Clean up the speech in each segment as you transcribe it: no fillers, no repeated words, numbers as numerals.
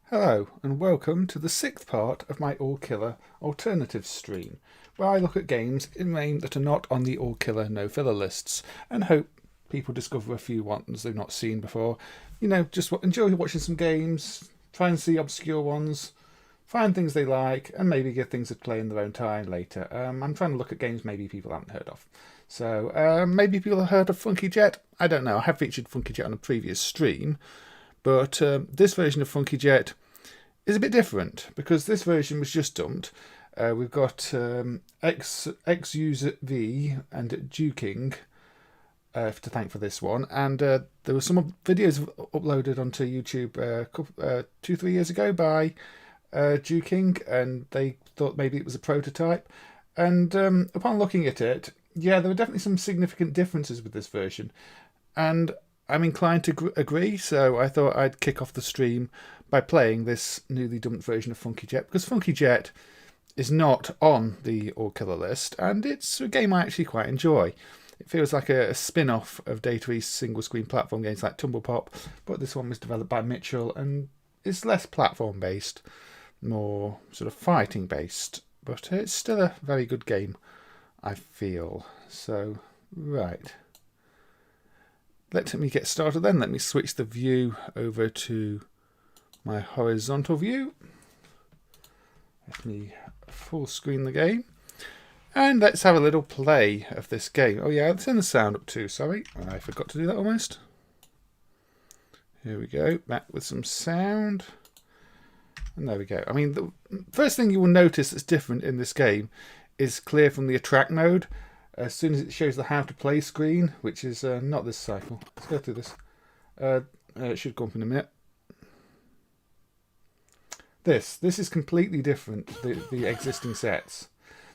Hello and welcome to the 6th part of my All Killer Alternatives stream, where I look at games in MAME that are not on the All Killer No Filler lists and hope people discover a few ones they've not seen before. You know, just enjoy watching some games, try and see obscure ones, find things they like, and maybe give things a play in their own time later. I'm trying to look at games maybe people haven't heard of. So maybe people have heard of Funky Jet. I don't know. I have featured Funky Jet on a previous stream, but this version of Funky Jet is a bit different because this version was just dumped. We've got Xuser V and Duking to thank for this one, and there were some videos uploaded onto YouTube 2-3 years ago by Duking, and they thought maybe it was a prototype. And upon looking at it, yeah, there were definitely some significant differences with this version, and I'm inclined to agree, so I thought I'd kick off the stream by playing this newly dumped version of Funky Jet, because Funky Jet is not on the All Killer list, and it's a game I actually quite enjoy. It feels like a spin-off of Data East single-screen platform games like Tumble Pop, but this one was developed by Mitchell, and it's less platform-based, more sort of fighting-based, but it's still a very good game, I feel. So, right. Let me get started then. Let me switch the view over to my horizontal view. Let me full screen the game. And let's have a little play of this game. Oh yeah, let's turn the sound up too, sorry. I forgot to do that almost. Here we go, back with some sound. And there we go. I mean, the first thing you will notice that's different in this game is clear from the attract mode. As soon as it shows the how to play screen, which is not this cycle. Let's go through this. It should come up in a minute. This is completely different to the existing sets.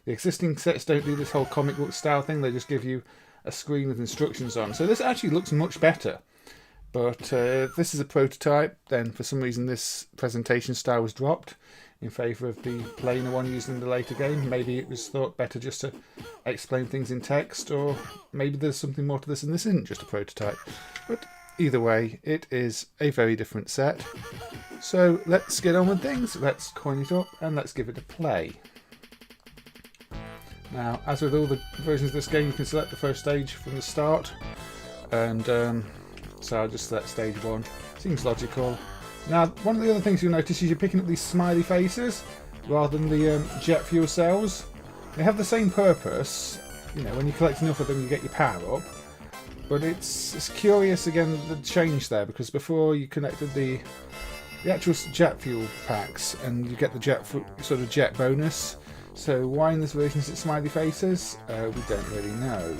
The existing sets don't do this whole comic book style thing. They just give you a screen with instructions on. So this actually looks much better. But if this is a prototype, then for some reason this presentation style was dropped in favour of the plainer one used in the later game. Maybe it was thought better just to explain things in text, or maybe there's something more to this and this isn't just a prototype. But either way, it is a very different set. So let's get on with things, let's coin it up and let's give it a play. Now, as with all the versions of this game, you can select the first stage from the start, and so I'll just select stage 1. Seems logical. Now, one of the other things you'll notice is you're picking up these smiley faces rather than the jet fuel cells. They have the same purpose. You know, when you collect enough of them, you get your power up. But it's curious again the change there, because before you connected the actual jet fuel packs and you get the sort of jet bonus. So why in this version is it smiley faces? We don't really know.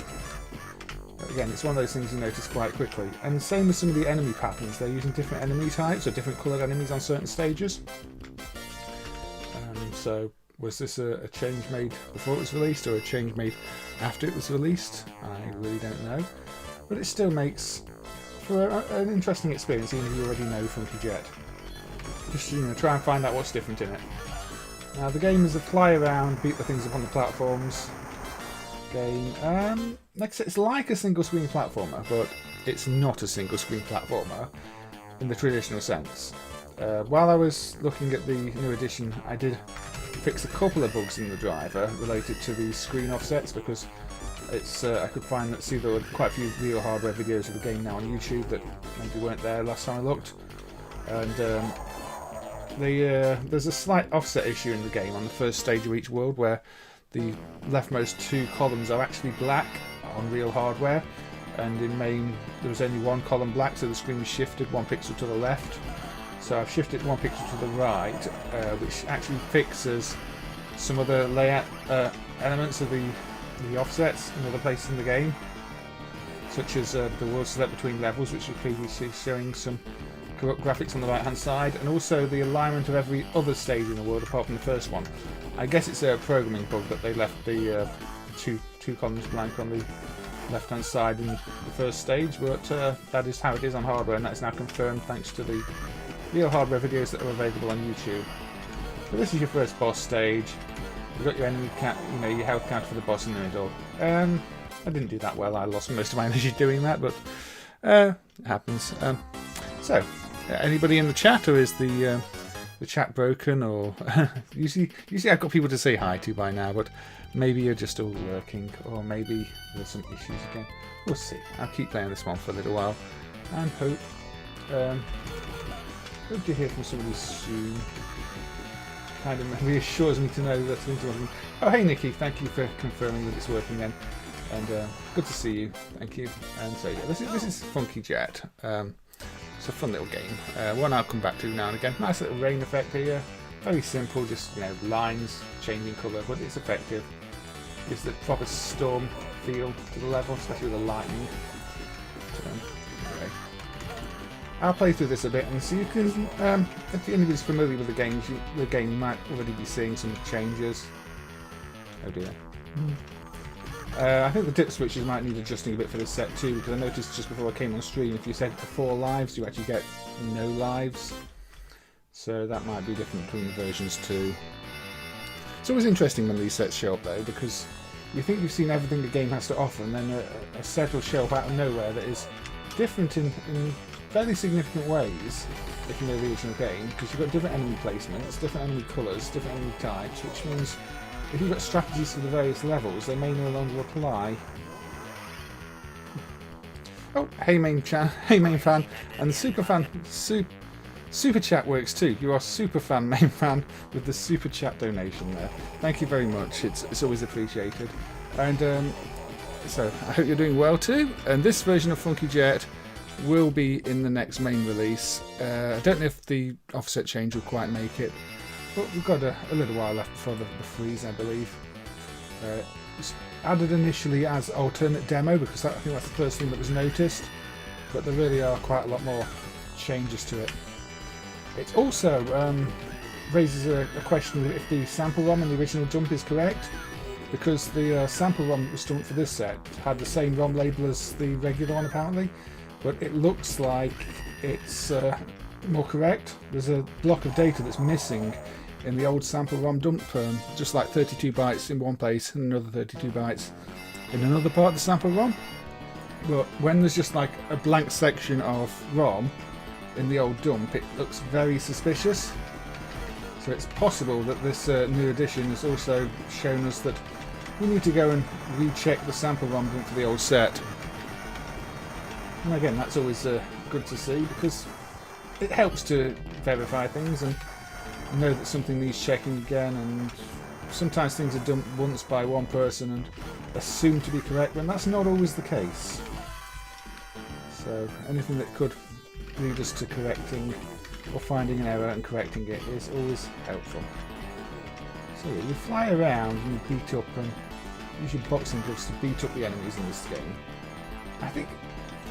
Again, it's one of those things you notice quite quickly. And the same with some of the enemy patterns. They're using different enemy types or different coloured enemies on certain stages. So was this a change made before it was released or a change made after it was released? I really don't know. But it still makes for an interesting experience, even if you already know Funky Jet. Just try and find out what's different in it. Now the game is a fly around, beat the things up on the platforms game. Like I said, it's like a single screen platformer, but it's not a single screen platformer in the traditional sense. While I was looking at the new edition, I did fix a couple of bugs in the driver related to the screen offsets, because it's I could see there were quite a few real hardware videos of the game now on YouTube that maybe weren't there last time I looked, and there's a slight offset issue in the game on the first stage of each world, where the leftmost 2 columns are actually black on real hardware, and in MAME there was only 1 column black, so the screen was shifted 1 pixel to the left. So I've shifted 1 pixel to the right, which actually fixes some of the layout elements of the offsets in other places in the game, such as the world select between levels, which was previously showing some corrupt graphics on the right hand side, and also the alignment of every other stage in the world apart from the first one. I guess it's a programming bug that they left the two columns blank on the left hand side in the first stage, but that is how it is on hardware, and that is now confirmed thanks to the real hardware videos that are available on YouTube. So this is your first boss stage. You've got your enemy your health count for the boss in the middle. I didn't do that well. I lost most of my energy doing that, but it happens. So, anybody in the chat, or is the chat broken? Or usually I've got people to say hi to by now, but maybe you're just all lurking, or maybe there's some issues again. We'll see. I'll keep playing this one for a little while, and hope to hear from somebody soon. Kind of reassures me to know that things are working. Oh, hey Nikki, thank you for confirming that it's working then. And good to see you, thank you. And so yeah, this is Funky Jet. It's a fun little game. One I'll come back to now and again. Nice little rain effect here. Very simple, just lines changing colour, but it's effective. Gives the proper storm feel to the level, especially with the lightning. Anyway, I'll play through this a bit, and so you can, if anybody's familiar with the game might already be seeing some changes. Oh dear. I think the dip switches might need adjusting a bit for this set too, because I noticed just before I came on stream, if you set it to 4 lives, you actually get no lives. So that might be different between the versions too. It's always interesting when these sets show up though, because you think you've seen everything the game has to offer, and then a set will show up out of nowhere that is different in fairly significant ways, if you know the original game, because you've got different enemy placements, different enemy colours, different enemy types, which means if you've got strategies for the various levels, they may no longer apply. Oh, hey main fan, and the super fan, super chat works too. You are super fan, main fan, with the super chat donation there. Thank you very much. It's always appreciated. And so I hope you're doing well too. And this version of Funky Jet will be in the next main release. I don't know if the offset change will quite make it, but we've got a little while left before the freeze, I believe. It's added initially as alternate demo, because I think that's the first thing that was noticed, but there really are quite a lot more changes to it. It also raises a question of if the sample ROM in the original dump is correct, because the sample ROM that was dumped for this set had the same ROM label as the regular one apparently, but it looks like it's more correct. There's a block of data that's missing in the old sample ROM dump, just like 32 bytes in one place and another 32 bytes in another part of the sample ROM. But when there's just like a blank section of ROM in the old dump, it looks very suspicious. So it's possible that this new edition has also shown us that we need to go and recheck the sample ROM dump for the old set. And again, that's always good to see, because it helps to verify things and know that something needs checking again, and sometimes things are dumped once by one person and assumed to be correct when that's not always the case. So anything that could lead us to correcting or finding an error and correcting it is always helpful. So yeah, you fly around and you beat up and use your boxing gloves to beat up the enemies in this game. I think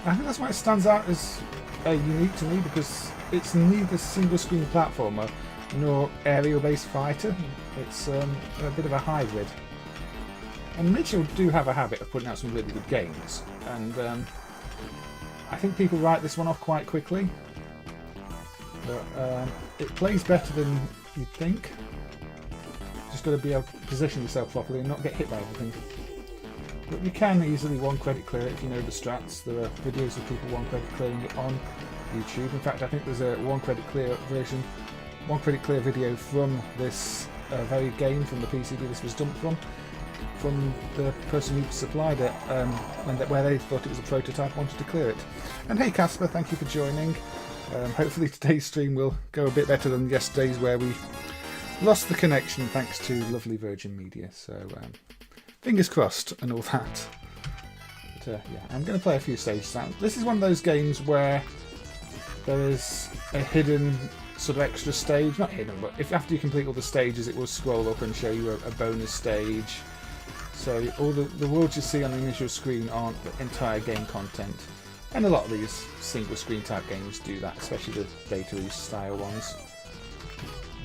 that's why it stands out as unique to me, because it's neither single screen platformer nor aerial based fighter. It's a bit of a hybrid. And Mitchell do have a habit of putting out some really good games, and I think people write this one off quite quickly, but it plays better than you'd think. Just got to be able to position yourself properly and not get hit by everything. But you can easily one credit clear it if you know the strats. There are videos of people one credit clearing it on YouTube. In fact, I think there's a one credit clear video from this very game, from the PCB this was dumped from the person who supplied it, where they thought it was a prototype, wanted to clear it. And hey Casper, thank you for joining. Hopefully today's stream will go a bit better than yesterday's, where we lost the connection thanks to lovely Virgin Media. So fingers crossed and all that. But yeah, I'm going to play a few stages now. This is one of those games where there is a hidden sort of extra stage, not hidden, but if after you complete all the stages it will scroll up and show you a bonus stage. So all the worlds you see on the initial screen aren't the entire game content, and a lot of these single screen type games do that, especially the Data East style ones.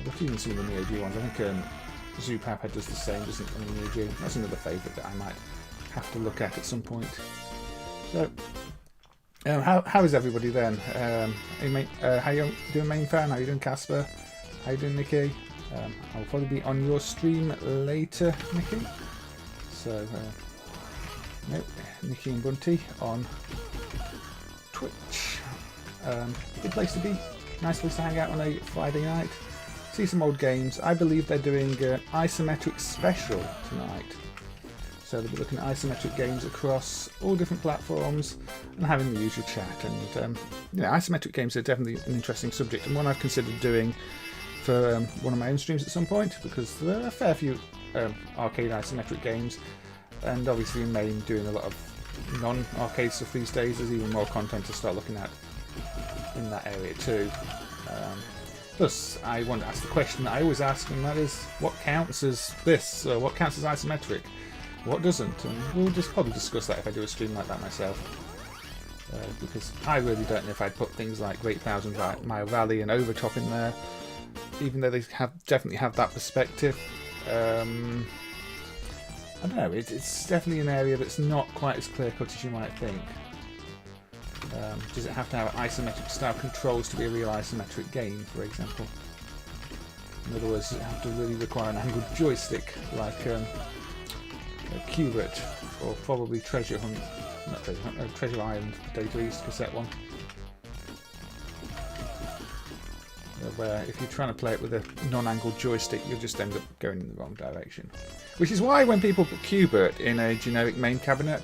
I've even seen the Neo Geo ones. I think Zoopapa does the same, doesn't it, on the Neo Geo? That's another favourite that I might have to look at some point. So how is everybody then? How you doing, main fan? How you doing, Casper? How you doing, Nikki? I'll probably be on your stream later, Nikki. So Nope, Nicky and Bunty on Twitch. Good place to be, nice place to hang out on a Friday night. See some old games. I believe they're doing an isometric special tonight. So they'll be looking at isometric games across all different platforms and having the usual chat. And yeah, isometric games are definitely an interesting subject and one I've considered doing for one of my own streams at some point, because there are a fair few arcade isometric games, and obviously MAME doing a lot of non-arcade stuff these days. There's even more content to start looking at in that area too. Plus, I want to ask the question that I always ask, and that is, what counts as this? Or what counts as isometric? What doesn't? And we'll just probably discuss that if I do a stream like that myself. Because I really don't know if I'd put things like Great Thousand Mile Valley and Overtop in there, even though they definitely have that perspective. I don't know, it's definitely an area that's not quite as clear-cut as you might think. Does it have to have isometric style controls to be a real isometric game, for example? In other words, does it have to really require an angled joystick like Kyugo, or probably Treasure Hunt, not Treasure Hunt, Treasure Island, Data East cassette one. Where if you're trying to play it with a non-angled joystick, you'll just end up going in the wrong direction. Which is why when people put Kyugo in a generic MAME cabinet,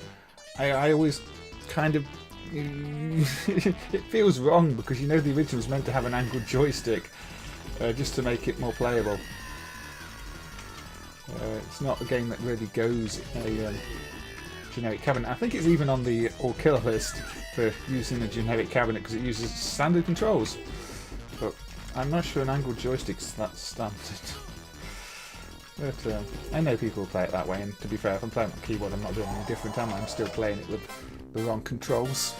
I always kind of it feels wrong, because you know the original was meant to have an angled joystick just to make it more playable. It's not a game that really goes in a generic cabinet. I think it's even on the all killer list for using a generic cabinet because it uses standard controls. But I'm not sure an angled joystick's that standard. But I know people play it that way, and to be fair, if I'm playing on keyboard, I'm not doing any different, am I? I'm still playing it with the wrong controls.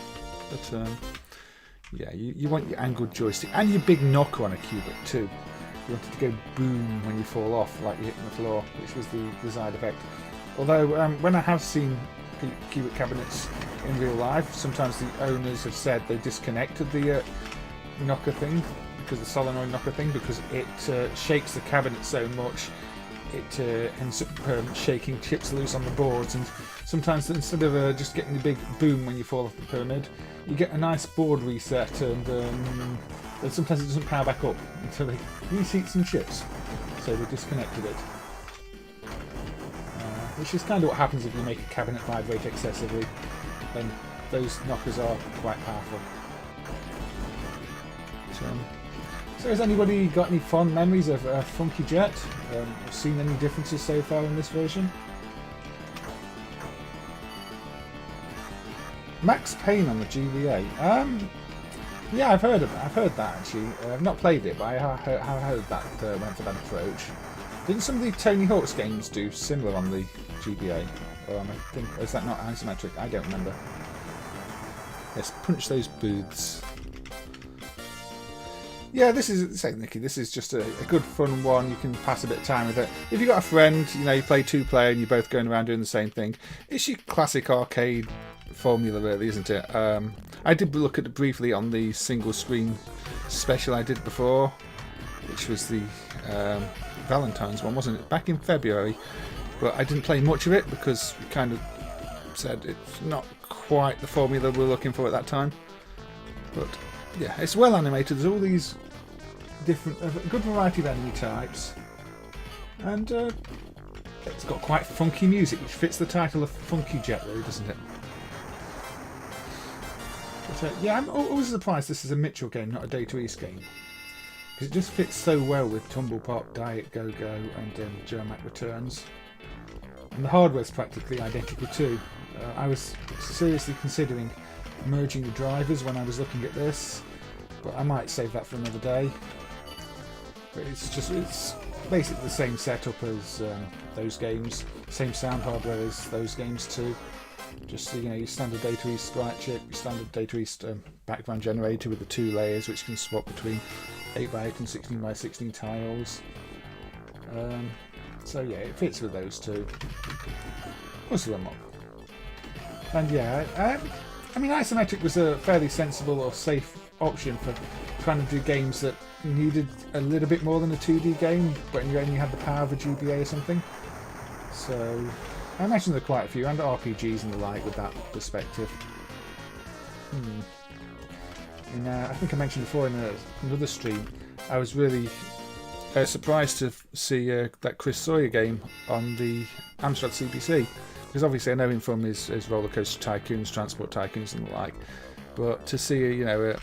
But yeah, you want your angled joystick and your big knocker on a Kyugo too. You want it to go boom when you fall off, like you're hitting the floor, which was the desired effect. Although when I have seen Kyugo cabinets in real life, sometimes the owners have said they disconnected the knocker thing, because the solenoid knocker thing, because it shakes the cabinet so much it ends up shaking chips loose on the boards, and sometimes instead of just getting the big boom when you fall off the pyramid, you get a nice board reset, and sometimes it doesn't power back up until they reseat some chips, so they disconnected it. Which is kind of what happens if you make a cabinet vibrate excessively, and those knockers are quite powerful. So has anybody got any fond memories of Funky Jet? Seen any differences so far in this version? Max Payne on the GBA. Yeah, I've heard that actually. I've not played it, but I have heard that went for that approach. Didn't some of the Tony Hawk's games do similar on the GBA? Or is that not isometric? I don't remember. Let's punch those booths. Yeah, this is just a good fun one. You can pass a bit of time with it. If you've got a friend, you know, you play two-player and you're both going around doing the same thing. It's your classic arcade formula, really, isn't it? I did look at it briefly on the single-screen special I did before, which was the Valentine's one, wasn't it? Back in February. But I didn't play much of it because we kind of said it's not quite the formula we're looking for at that time. But yeah, it's well animated. There's all these different, a good variety of enemy types, and it's got quite funky music, which fits the title of Funky Jet, really, doesn't it? But yeah, I'm always surprised this is a Mitchell game, not a Data East game, because it just fits so well with Tumble Pop, Diet Go-Go, and Germac Returns. And the hardware's practically identical too. I was seriously considering merging the drivers when I was looking at this, but I might save that for another day. But it's basically the same setup as those games, same sound hardware as those games too. Just, you know, your standard Data East sprite chip, your standard Data East background generator with the 2 layers which can swap between 8x8 and 16x16 tiles. So yeah, it fits with those two. Plus a lot more. And yeah, I mean, isometric was a fairly sensible or safe option for trying to do games that needed a little bit more than a 2D game, but you only had the power of a GBA or something. So I imagine there are quite a few, and RPGs and the like with that perspective. And, I think I mentioned before in another stream, I was really surprised to see that Chris Sawyer game on the Amstrad CPC, because obviously I know him from his Roller Coaster Tycoons, Transport Tycoons and the like, but to see an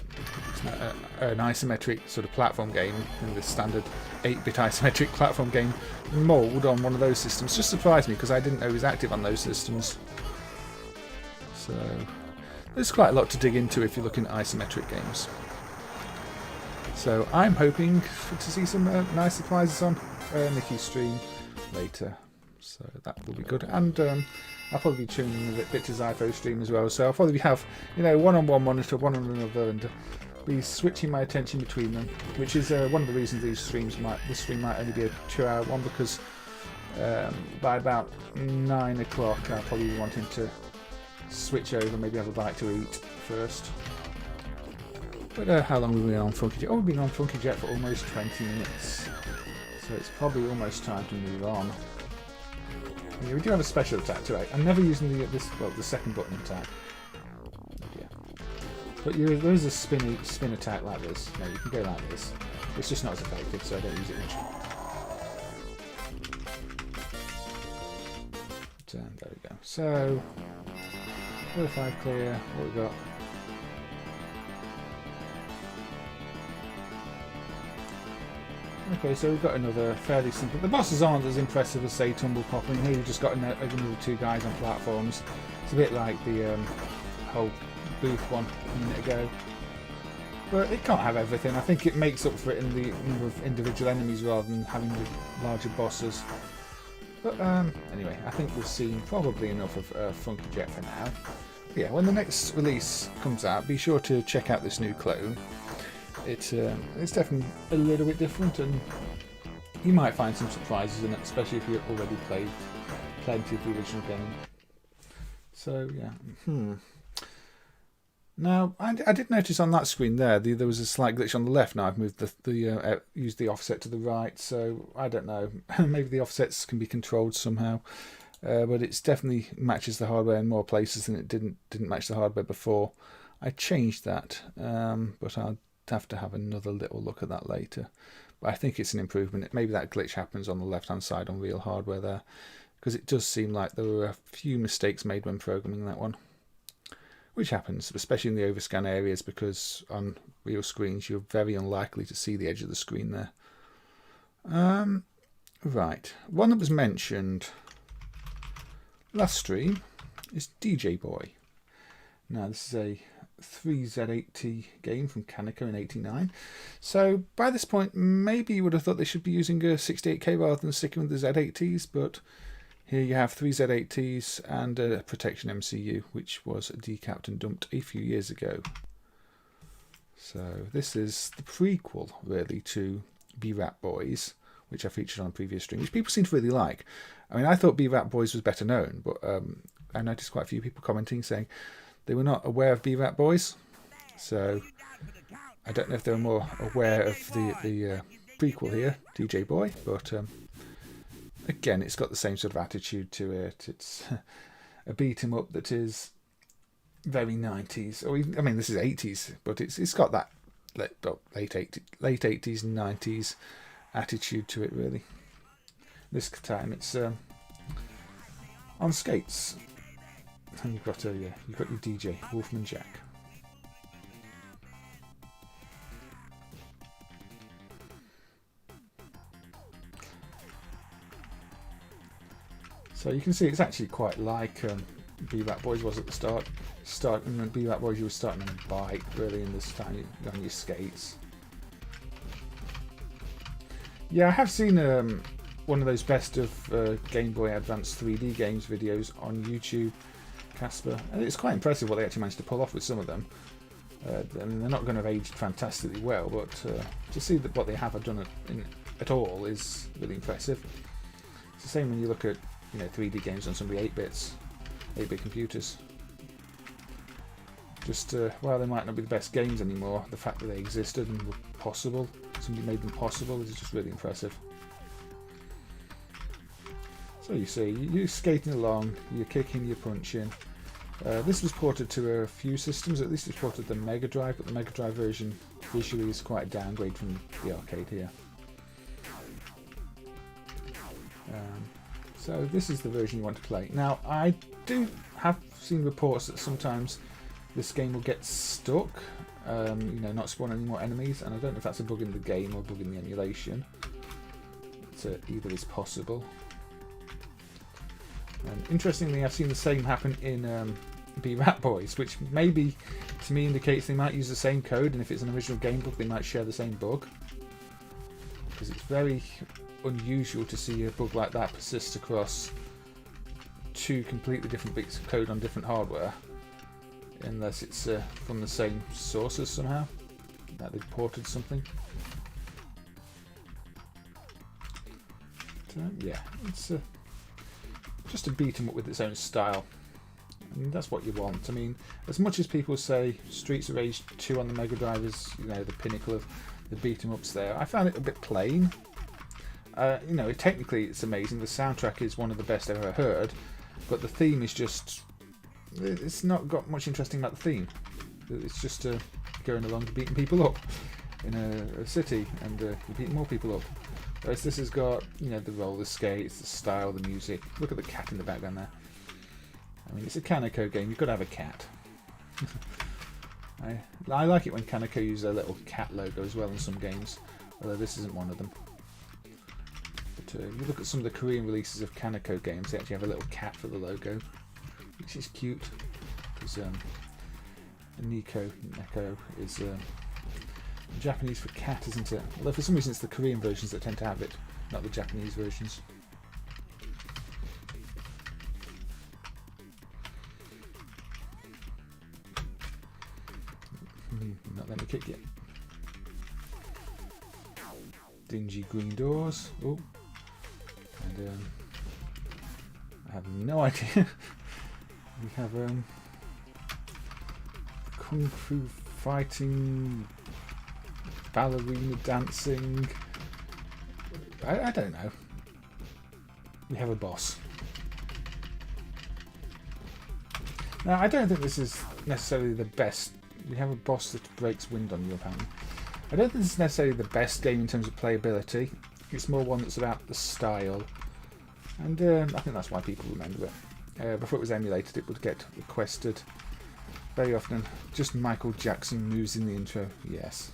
isometric sort of platform game in the standard 8-bit isometric platform game mould on one of those systems just surprised me, because I didn't know he was active on those systems. So there's quite a lot to dig into if you're looking at isometric games. So I'm hoping to see some nice surprises on Nicky's stream later. So that will be good. And I'll probably be tuning in a bit to Zypho's stream as well. So I'll probably have, one on one monitor, one on another, and be switching my attention between them. Which is one of the reasons this stream might only be a 2-hour one, because by about 9 o'clock I'll probably be wanting to switch over, maybe have a bite to eat first. But how long have we been on Funky Jet? Oh, we've been on Funky Jet for almost 20 minutes. So it's probably almost time to move on. Yeah, we do have a special attack today. I'm never using the second button attack. Yeah. But there is a spin attack like this. No, you can go like this. It's just not as effective, so I don't use it much. But, there we go. So, 45 clear. What we got? Okay, so we've got another fairly simple. The bosses aren't as impressive as, say, Tumble Popping. Here you've just got another 2 guys on platforms. It's a bit like the whole booth one a minute ago. But it can't have everything. I think it makes up for it in the number of individual enemies rather than having the larger bosses. But anyway, I think we've seen probably enough of Funky Jet for now. But yeah, when the next release comes out, be sure to check out this new clone. It's definitely a little bit different, and you might find some surprises in it, especially if you've already played plenty of the original game. So yeah. Now I did notice on that screen there was a slight glitch on the left. Now I've moved used the offset to the right, so I don't know. Maybe the offsets can be controlled somehow, but it definitely matches the hardware in more places than it didn't match the hardware before. I changed that, but I'll have to have another little look at that later. But I think it's an improvement. Maybe that glitch happens on the left hand side on real hardware there, because it does seem like there were a few mistakes made when programming that one, which happens especially in the overscan areas, because on real screens you're very unlikely to see the edge of the screen there. Right, one that was mentioned last stream is DJ Boy. Now this is a 3Z80 game from Kaneko in '89. So by this point, maybe you would have thought they should be using a 68K rather than sticking with the Z80s, but here you have 3 Z80s and a Protection MCU, which was decapped and dumped a few years ago. So this is the prequel, really, to B-Rap Boys, which I featured on a previous stream, which people seem to really like. I mean, I thought B-Rap Boys was better known, but I noticed quite a few people commenting saying they were not aware of B-Rap Boys, so I don't know if they were more aware of the prequel here, DJ Boy, but again, it's got the same sort of attitude to it. It's a beat-em-up that is very 90s, or even, I mean, this is 80s, but it's got that late 80s and 90s attitude to it, really. This time it's on skates. And you've got your DJ, Wolfman Jack. So you can see it's actually quite like B-Rap Boys was at the start. And B-Rap Boys, you were starting on a bike, really, and this time you're on your skates. Yeah, I have seen one of those best of Game Boy Advance 3D games videos on YouTube, Casper, and it's quite impressive what they actually managed to pull off with some of them. I mean, they're not going to have aged fantastically well, but to see that what they have done at all is really impressive. It's the same when you look at 3D games on some of the 8-bit computers. Just while they might not be the best games anymore, the fact that they existed and were possible, somebody made them possible, is just really impressive. So you see, you're skating along, you're kicking, you're punching. This was ported to a few systems, at least it's ported to the Mega Drive, but the Mega Drive version visually is quite a downgrade from the arcade here. So this is the version you want to play. Now, I do have seen reports that sometimes this game will get stuck, you know, not spawn any more enemies, and I don't know if that's a bug in the game or a bug in the emulation. So either is possible. Interestingly, I've seen the same happen in B-Rat Boys, which maybe to me indicates they might use the same code, and if it's an original game book they might share the same bug, because it's very unusual to see a bug like that persist across two completely different bits of code on different hardware, unless it's from the same sources somehow, that they've ported something. So, yeah, it's just a beat 'em up with its own style. And that's what you want. I mean, as much as people say Streets of Rage 2 on the Mega Drive is, you know, the pinnacle of the beat 'em ups there, I found it a bit plain. You know, technically it's amazing. The soundtrack is one of the best I've ever heard, but the theme is just... it's not got much interesting about the theme. It's just going along beating people up in a city, and you're beating more people up. Whereas this has got, you know, the roller skates, the style, the music. Look at the cat in the background there. I mean, it's a Kaneko game, you've got to have a cat. I like it when Kaneko uses their little cat logo as well in some games, although this isn't one of them. But if you look at some of the Korean releases of Kaneko games, they actually have a little cat for the logo, which is cute, because Neko is Japanese for cat, isn't it? Although for some reason it's the Korean versions that tend to have it, not the Japanese versions. Not let me kick yet. Dingy green doors. Oh, and I have no idea. We have kung fu fighting, ballerina dancing. I don't know. We have a boss. Now, I don't think this is necessarily the best. We have a boss that breaks wind on you, apparently. I don't think this is necessarily the best game in terms of playability. It's more one that's about the style. And I think that's why people remember it. Before it was emulated, it would get requested very often. Just Michael Jackson moves in the intro. Yes.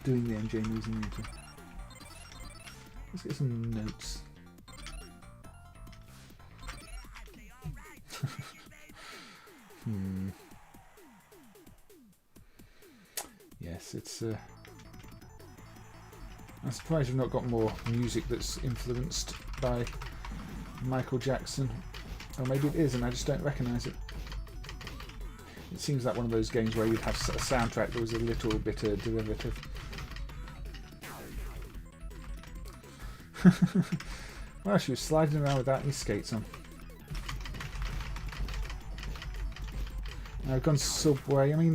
Doing the MJ moves in the intro. Let's get some notes. Yes, it's... I'm surprised you've not got more music that's influenced by Michael Jackson. Or maybe it is and I just don't recognise it. It seems like one of those games where you'd have a soundtrack that was a little bit derivative. Well, she was sliding around without any skates on. Now I've gone Subway. I mean,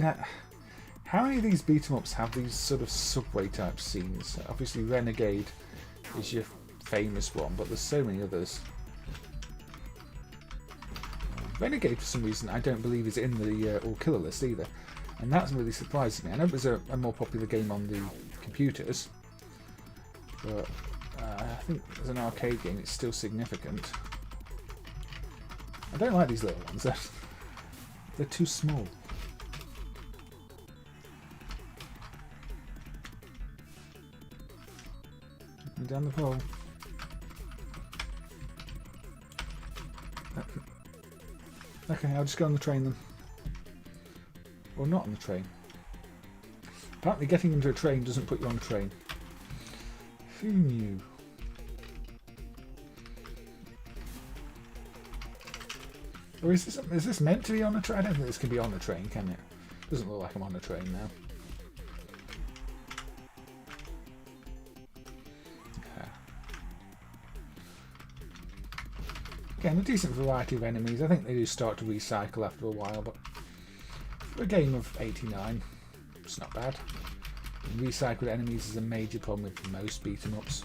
how many of these beat-em-ups have these sort of Subway type scenes? Obviously Renegade is your famous one, but there's so many others. Renegade, for some reason, I don't believe is in the All Killer list either, and that's really surprising me. I know it was a more popular game on the computers, but I think as an arcade game it's still significant. I don't like these little ones, they're too small. And down the pole. Okay, I'll just go on the train then. Or not on the train. Apparently getting into a train doesn't put you on the train. Who knew? Or is this meant to be on a train? I don't think this can be on a train, can it? Doesn't look like I'm on a train now. Again, a decent variety of enemies. I think they do start to recycle after a while, but for a game of 89, it's not bad. Recycled enemies is a major problem with most beat-em-ups.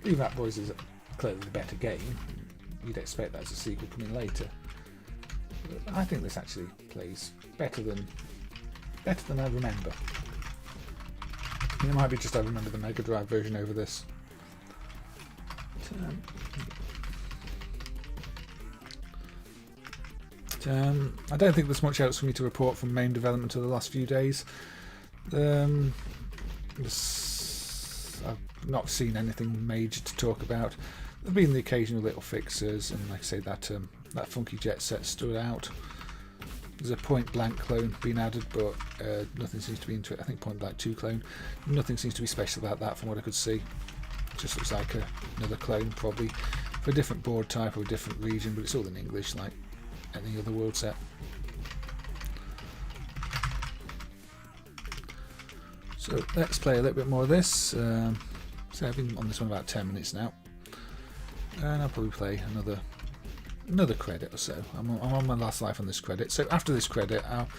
The Rat Boys is clearly the better game. You'd expect that as a sequel coming later. But I think this actually plays better than I remember. It might be just I remember the Mega Drive version over this. I don't think there's much else for me to report from MAME development of the last few days. I've not seen anything major to talk about. There have been the occasional little fixes, and like I say, that funky jet set stood out. There's a Point Blank clone being added, but nothing seems to be into it. I think Point Blank 2 clone. Nothing seems to be special about that from what I could see. It just looks like another clone, probably for a different board type or a different region, but it's all in English like any other world set. So let's play a little bit more of this. So I've been on this one about 10 minutes now, and I'll probably play another credit or so. I'm on my last life on this credit, so after this credit I'll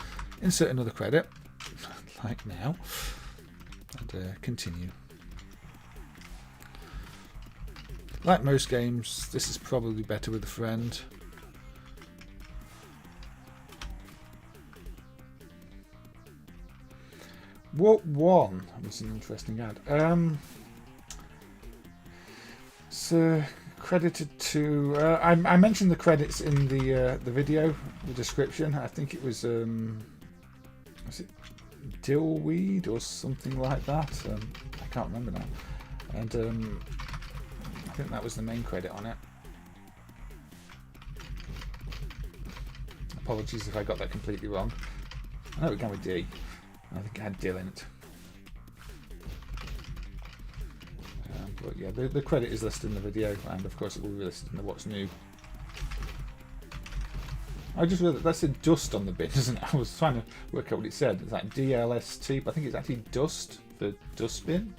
insert another credit like now and continue. Like most games, this is probably better with a friend. Warp 1 was an interesting ad. So credited to I mentioned the credits in the video, the description. I think it was it Dillweed or something like that. I can't remember now. And I think that was the main credit on it. Apologies if I got that completely wrong. I know it began with D. I think it had Dill in it. But yeah, the credit is listed in the video, and of course it will be listed in the What's New. I just realized that said dust on the bin, isn't it? I was trying to work out what it said. It's like DLST, but I think it's actually dust for dustbin.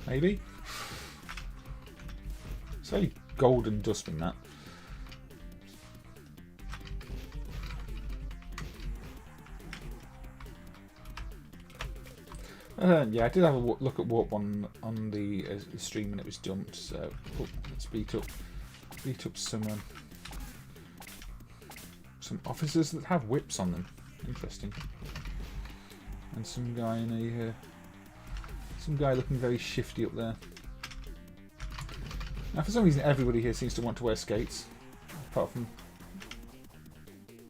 Maybe? It's very golden dustbin, that. Yeah, I did have a look at Warp 1 on the stream when it was dumped, so let's beat up some officers that have whips on them. Interesting. And some guy in some guy looking very shifty up there. Now, for some reason, everybody here seems to want to wear skates, apart from.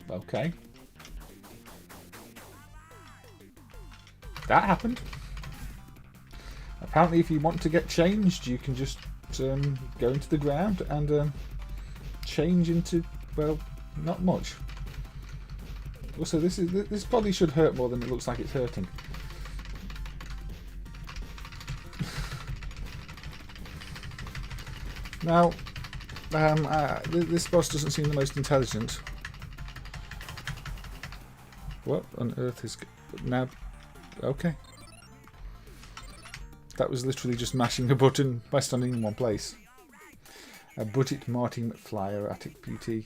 Okay. That happened. Apparently, if you want to get changed, you can just go into the ground and change into, well, not much. Also, this probably should hurt more than it looks like it's hurting. Now, this boss doesn't seem the most intelligent. What on earth is now? Okay. That was literally just mashing a button by standing in one place. A Budget Marty McFlyer Attic PT.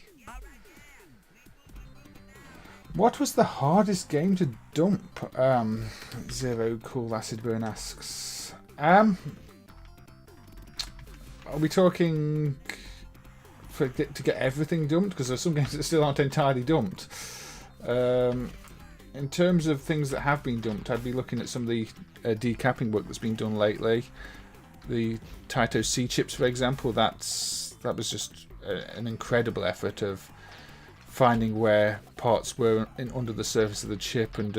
What was the hardest game to dump? Zero Cool Acid Burn asks. Are we talking to get everything dumped? Because there's some games that still aren't entirely dumped. In terms of things that have been dumped, I'd be looking at some of the decapping work that's been done lately. The Taito C chips, for example, that was just an incredible effort of finding where parts were under the surface of the chip and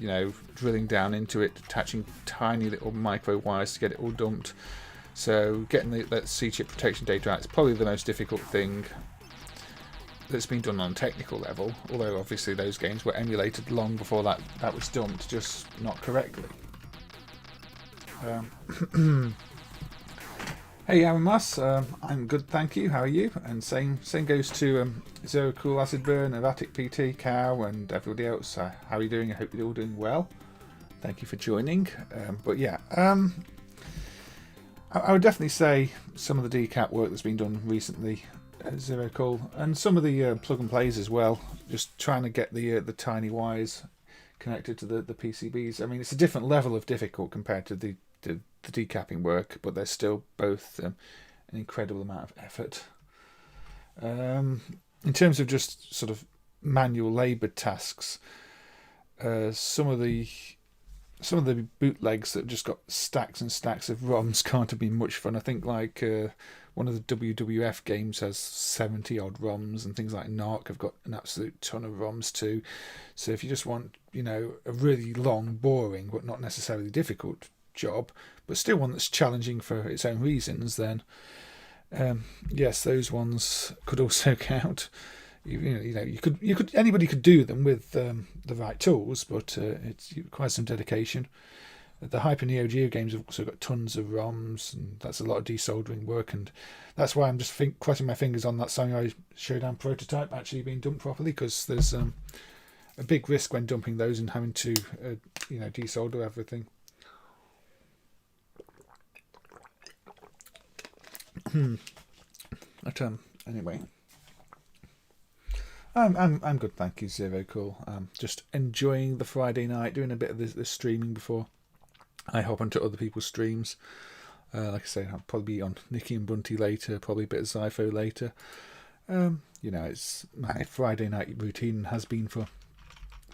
you know, drilling down into it, attaching tiny little micro wires to get it all dumped. So getting that C chip protection data out is probably the most difficult thing that's been done on a technical level, although obviously those games were emulated long before that was dumped, just not correctly. Hey Amatelass, I'm good, thank you. How are you? And same goes to Zero Cool Acid Burn, Erratic PT, Cow, and everybody else. How are you doing? I hope you're all doing well. Thank you for joining. But yeah, I would definitely say some of the decap work that's been done recently. Zero Cool, and some of the plug and plays as well, just trying to get the tiny wires connected to the PCBs. I mean, it's a different level of difficult compared to the the decapping work, but they're still both an incredible amount of effort. In terms of just sort of manual labour tasks, some of the bootlegs that have just got stacks and stacks of ROMs can't have been much fun. I think like one of the WWF games has 70 odd ROMs, and things like Narc have got an absolute ton of ROMs too. So if you just want, a really long, boring, but not necessarily difficult job, but still one that's challenging for its own reasons, then yes, those ones could also count. Anybody could do them with the right tools, but it requires some dedication. The Hyper Neo Geo games have also got tons of ROMs, and that's a lot of desoldering work, and that's why I'm just crossing my fingers on that Samurai Showdown prototype actually being dumped properly, because there's a big risk when dumping those and having to desolder everything. But anyway, I'm good, thank you, Zero Cool. Just enjoying the Friday night, doing a bit of this streaming before I hop onto other people's streams. Like I say, I'll probably be on Nicky and Bunty later, probably a bit of Zypho later. It's my Friday night routine has been for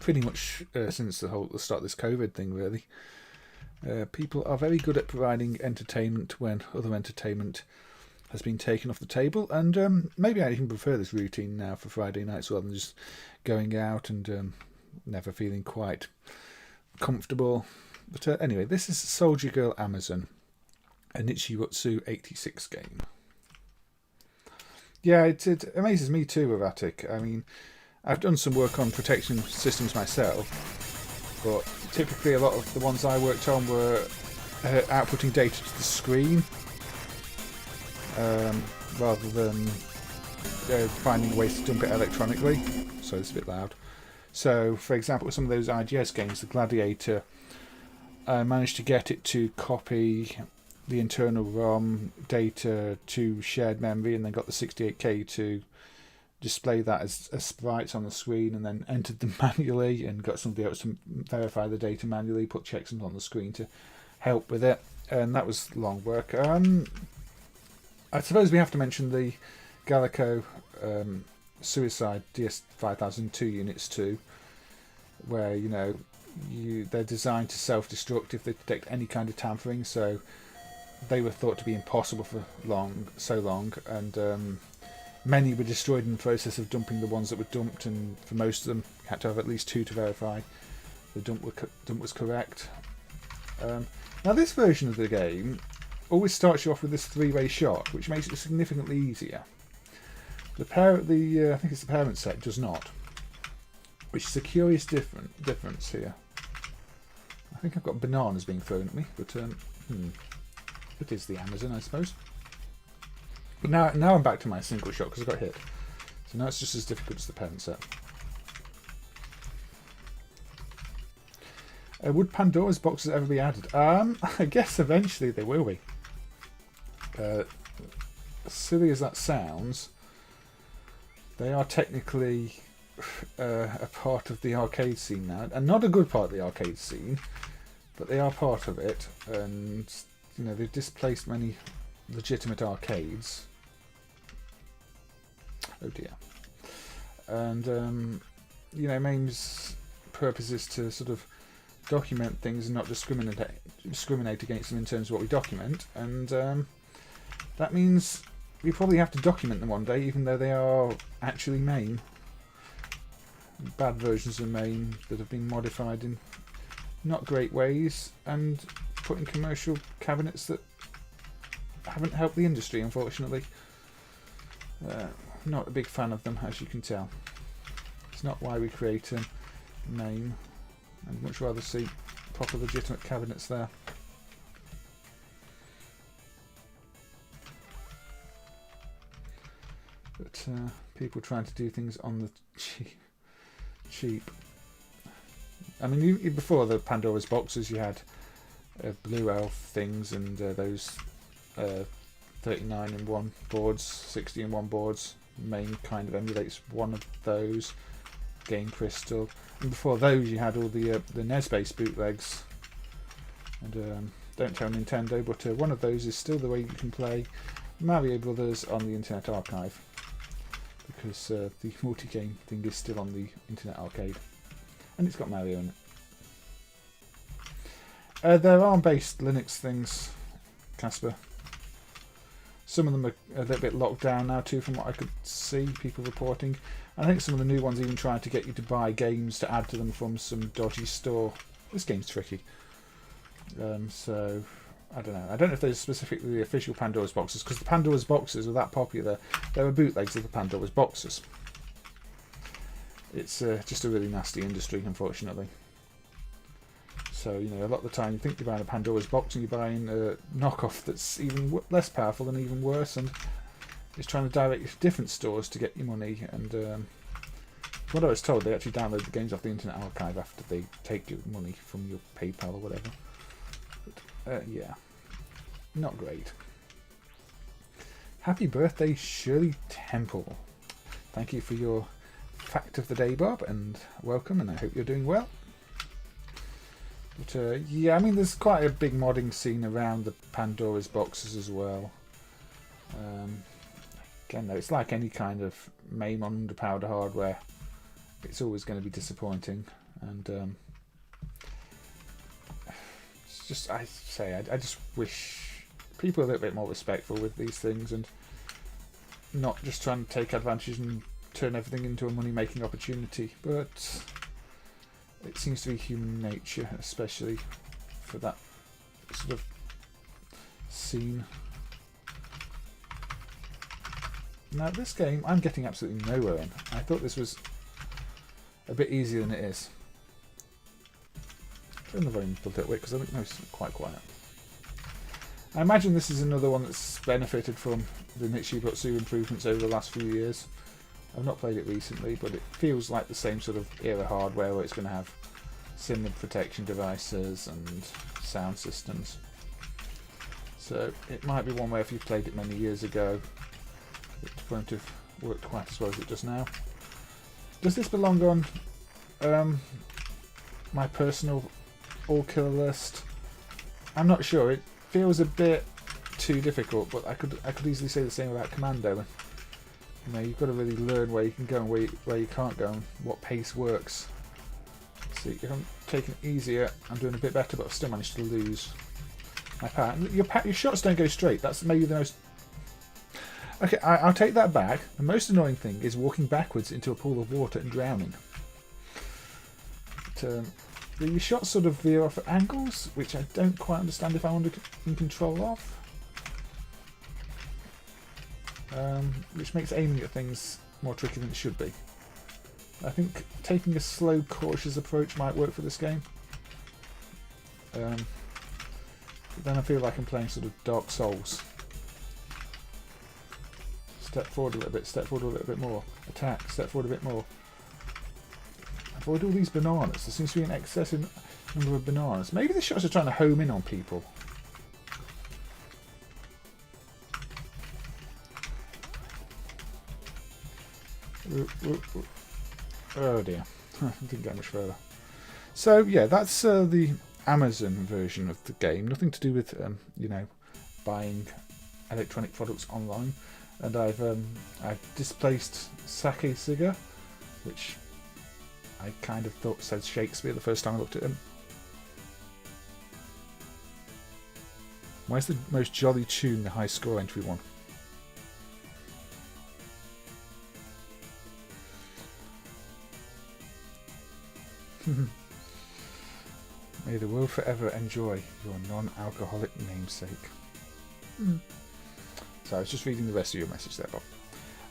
pretty much since the start of this COVID thing, really. People are very good at providing entertainment when other entertainment has been taken off the table, and maybe I even prefer this routine now for Friday nights rather than just going out and never feeling quite comfortable. But anyway, this is Soldier Girl Amazon, a Nichibutsu 86 game. Yeah, it amazes me too with Attic. I mean, I've done some work on protection systems myself, but typically a lot of the ones I worked on were outputting data to the screen rather than finding ways to dump it electronically. So it's a bit loud. So, for example, with some of those IGS games, the Gladiator, I managed to get it to copy the internal ROM data to shared memory, and then got the 68K to display that as sprites on the screen, and then entered them manually, and got somebody else to verify the data manually, put checksums on the screen to help with it, and that was long work. I suppose we have to mention the Jaleco Suicide DS5002 units too, where they're designed to self-destruct if they detect any kind of tampering, so they were thought to be impossible for so long, and many were destroyed in the process of dumping the ones that were dumped, and for most of them you had to have at least 2 to verify the dump was correct. Now this version of the game always starts you off with this 3-way shot, which makes it significantly easier. I think it's the parent set does not, which is a curious difference here. I think I've got bananas being thrown at me, but it is the Amazon, I suppose. But now I'm back to my single shot because I got hit. So now it's just as difficult as the parent set. Would Pandora's boxes ever be added? I guess eventually they will be. Silly as that sounds, they are technically a part of the arcade scene now, and not a good part of the arcade scene, but they are part of it, and they've displaced many legitimate arcades. Oh dear. And MAME's purpose is to sort of document things and not discriminate against them in terms of what we document, and that means we probably have to document them one day, even though they are actually MAME. Bad versions of MAME that have been modified in not great ways and put in commercial cabinets that haven't helped the industry, unfortunately. Not a big fan of them, as you can tell. It's not why we create MAME. I'd much rather see proper legitimate cabinets there. But people trying to do things on the cheap. I mean, before the Pandora's boxes, you had Blue Elf things and those 39-in-1 boards, 60-in-1 boards. MAME kind of emulates one of those. Game Crystal. And before those, you had all the NES-based bootlegs. And don't tell Nintendo, but one of those is still the way you can play Mario Brothers on the Internet Archive, because the multi-game thing is still on the Internet Arcade, and it's got Mario in it. There are ARM-based Linux things, Casper. Some of them are a little bit locked down now too, from what I could see, people reporting. I think some of the new ones even trying to get you to buy games to add to them from some dodgy store. This game's tricky. So, I don't know. I don't know if those are specifically the official Pandora's boxes, because the Pandora's boxes are that popular. There are bootlegs of the Pandora's boxes. It's just a really nasty industry, unfortunately. So, you know, a lot of the time you think you're buying a Pandora's box and you're buying a knockoff that's even less powerful and even worse, and it's trying to direct you to different stores to get your money. And what I was told, they actually download the games off the Internet Archive after they take your money from your PayPal or whatever. But, yeah, not great. Happy birthday, Shirley Temple. Thank you for your fact of the day, Bob, and welcome, and I hope you're doing well. But yeah, I mean, there's quite a big modding scene around the Pandora's boxes as well. Again, though, it's like any kind of MAME on underpowered hardware. It's always going to be disappointing, and it's just, I just wish people were a little bit more respectful with these things and not just trying to take advantage and turn everything into a money-making opportunity. But it seems to be human nature, especially for that sort of scene. Now, this game, I'm getting absolutely nowhere in. I thought this was a bit easier than it is. Turn the volume a bit because I think it's quite quiet. I imagine this is another one that's benefited from the Nichibutsu improvements over the last few years. I've not played it recently, but it feels like the same sort of era hardware where it's going to have similar protection devices and sound systems. So it might be one where if you played it many years ago, it won't have worked quite as well as it does now. Does this belong on my personal all-killer list? I'm not sure. It feels a bit too difficult, but I could easily say the same about Commando. You know, you've got to really learn where you can go and where you can't go and what pace works. See, if I'm taking it easier, I'm doing a bit better, but I've still managed to lose my power. Your shots don't go straight. That's maybe the most... Okay, I'll take that back. The most annoying thing is walking backwards into a pool of water and drowning. But, your shots sort of veer off at angles, which I don't quite understand if I'm in control of. Which makes aiming at things more tricky than it should be. I think taking a slow, cautious approach might work for this game. But then I feel like I'm playing sort of Dark Souls. Step forward a little bit, step forward a little bit more. Attack, step forward a bit more. Avoid all these bananas. There seems to be an excessive number of bananas. Maybe the shots are trying to home in on people. Oh dear, I didn't get much further. So yeah, that's the Amazon version of the game. Nothing to do with you know, buying electronic products online. And I've displaced Sake Sega, which I kind of thought said Shakespeare the first time I looked at him. Where's the most jolly tune the high score entry one? May the world forever enjoy your non-alcoholic namesake. So I was just reading the rest of your message there, Bob.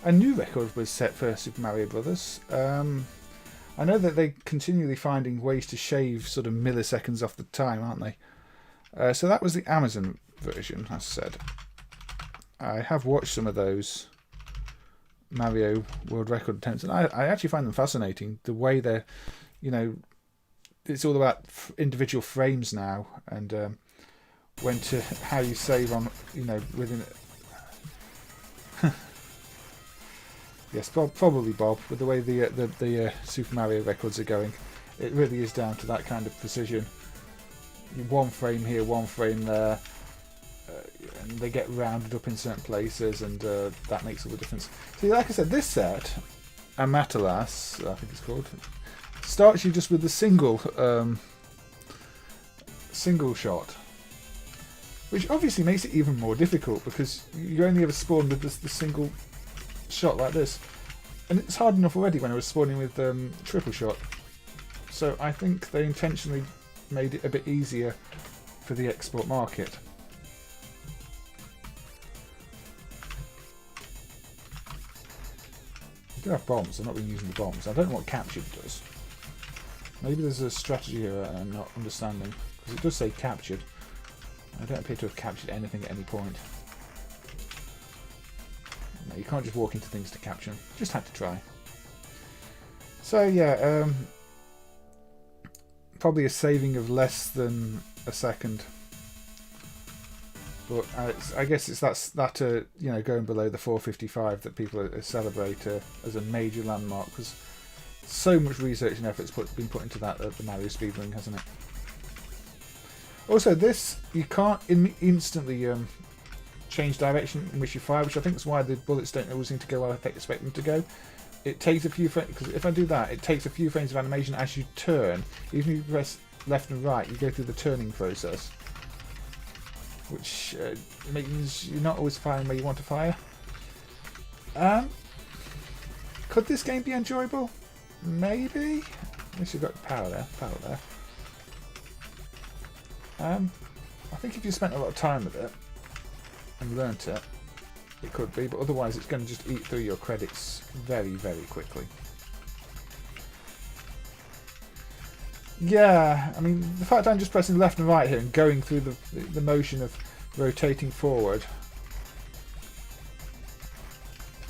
A new record was set for Super Mario Brothers. I know that they're continually finding ways to shave sort of milliseconds off the time, aren't they? So that was the Amazon version, as I said. I have watched some of those Mario World Record attempts, and I actually find them fascinating. The way they're, you know, it's all about individual frames now, and when to how you save on, you know, within. Yes, probably Bob. With the way the Super Mario records are going, it really is down to that kind of precision. one frame here, one frame there, and they get rounded up in certain places, and that makes all the difference. See, like I said, this set, Amatelass, I think it's called, starts you just with the single shot, which obviously makes it even more difficult because you only ever spawn with the single shot like this, and it's hard enough already when I was spawning with triple shot. So I think they intentionally made it a bit easier for the export market. I do have bombs. I'm not really using the bombs. I don't know what captured does. Maybe there's a strategy here that I'm not understanding, because it does say captured. I don't appear to have captured anything at any point. No, you can't just walk into things to capture them. Just had to try. So yeah, probably a saving of less than a second. But I guess it's that you know, going below the 455 that people celebrate as a major landmark, because so much research and effort's been put into that the Mario speedrunning, hasn't it? Also, this you can't instantly change direction in which you fire, which I think is why the bullets don't always seem to go where I expect them to go. It takes a few frames, because if I do that, it takes a few frames of animation as you turn. Even if you press left and right, you go through the turning process, which means you're not always firing where you want to fire. Could this game be enjoyable? Maybe. At least you've got power there. I think if you spent a lot of time with it and learnt it, it could be, but otherwise it's going to just eat through your credits very, very quickly. Yeah, I mean, the fact I'm just pressing left and right here and going through the motion of rotating forward.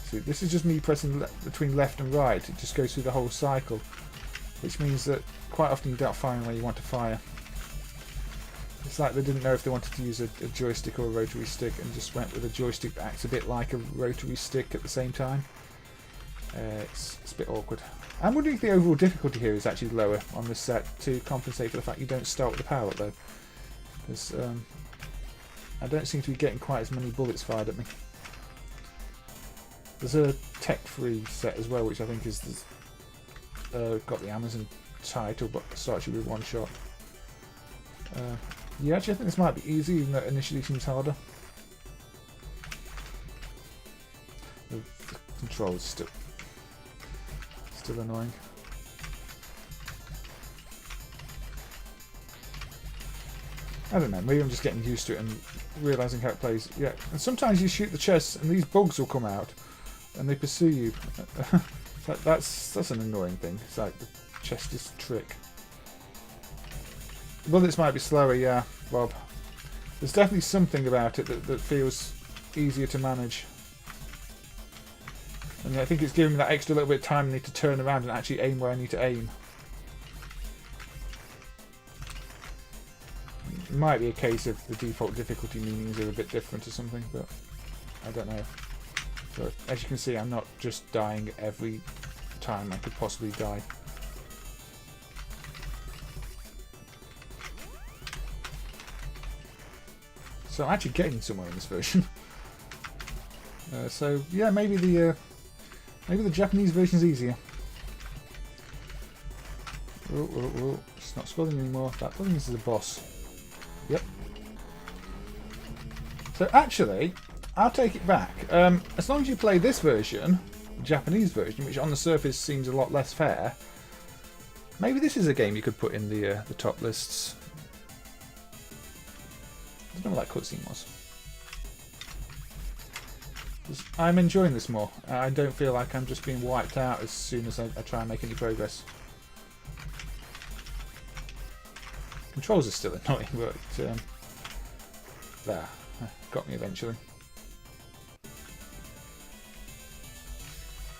See, this is just me pressing between left and right. It just goes through the whole cycle, which means that quite often you don't fire where you want to fire. It's like they didn't know if they wanted to use a joystick or a rotary stick and just went with a joystick that acts a bit like a rotary stick at the same time. It's a bit awkward. I'm wondering if the overall difficulty here is actually lower on this set to compensate for the fact you don't start with the power up though. Because I don't seem to be getting quite as many bullets fired at me. There's a tech-free set as well, which I think is got the Amazon title, but starts you with one shot. Yeah, actually I think this might be easy, even though it initially seems harder. The controls still annoying. I don't know, maybe I'm just getting used to it and realising how it plays. Yeah, and sometimes you shoot the chest and these bugs will come out and they pursue you. That's an annoying thing. It's like the chest is a trick. The bullets might be slower, yeah, Bob. There's definitely something about it that feels easier to manage. And I think it's giving me that extra little bit of time I need to turn around and actually aim where I need to aim. It might be a case of the default difficulty meanings are a bit different or something, but I don't know. But as you can see, I'm not just dying every time I could possibly die. So I'm actually getting somewhere in this version. So yeah, maybe the Japanese version is easier. Oh, it's not scrolling anymore. That thing is a boss. Yep. So actually, I'll take it back. As long as you play this version, the Japanese version, which on the surface seems a lot less fair, maybe this is a game you could put in the top lists. I don't know what that cutscene was. I'm enjoying this more. I don't feel like I'm just being wiped out as soon as I try and make any progress. Controls are still annoying, but there, got me eventually.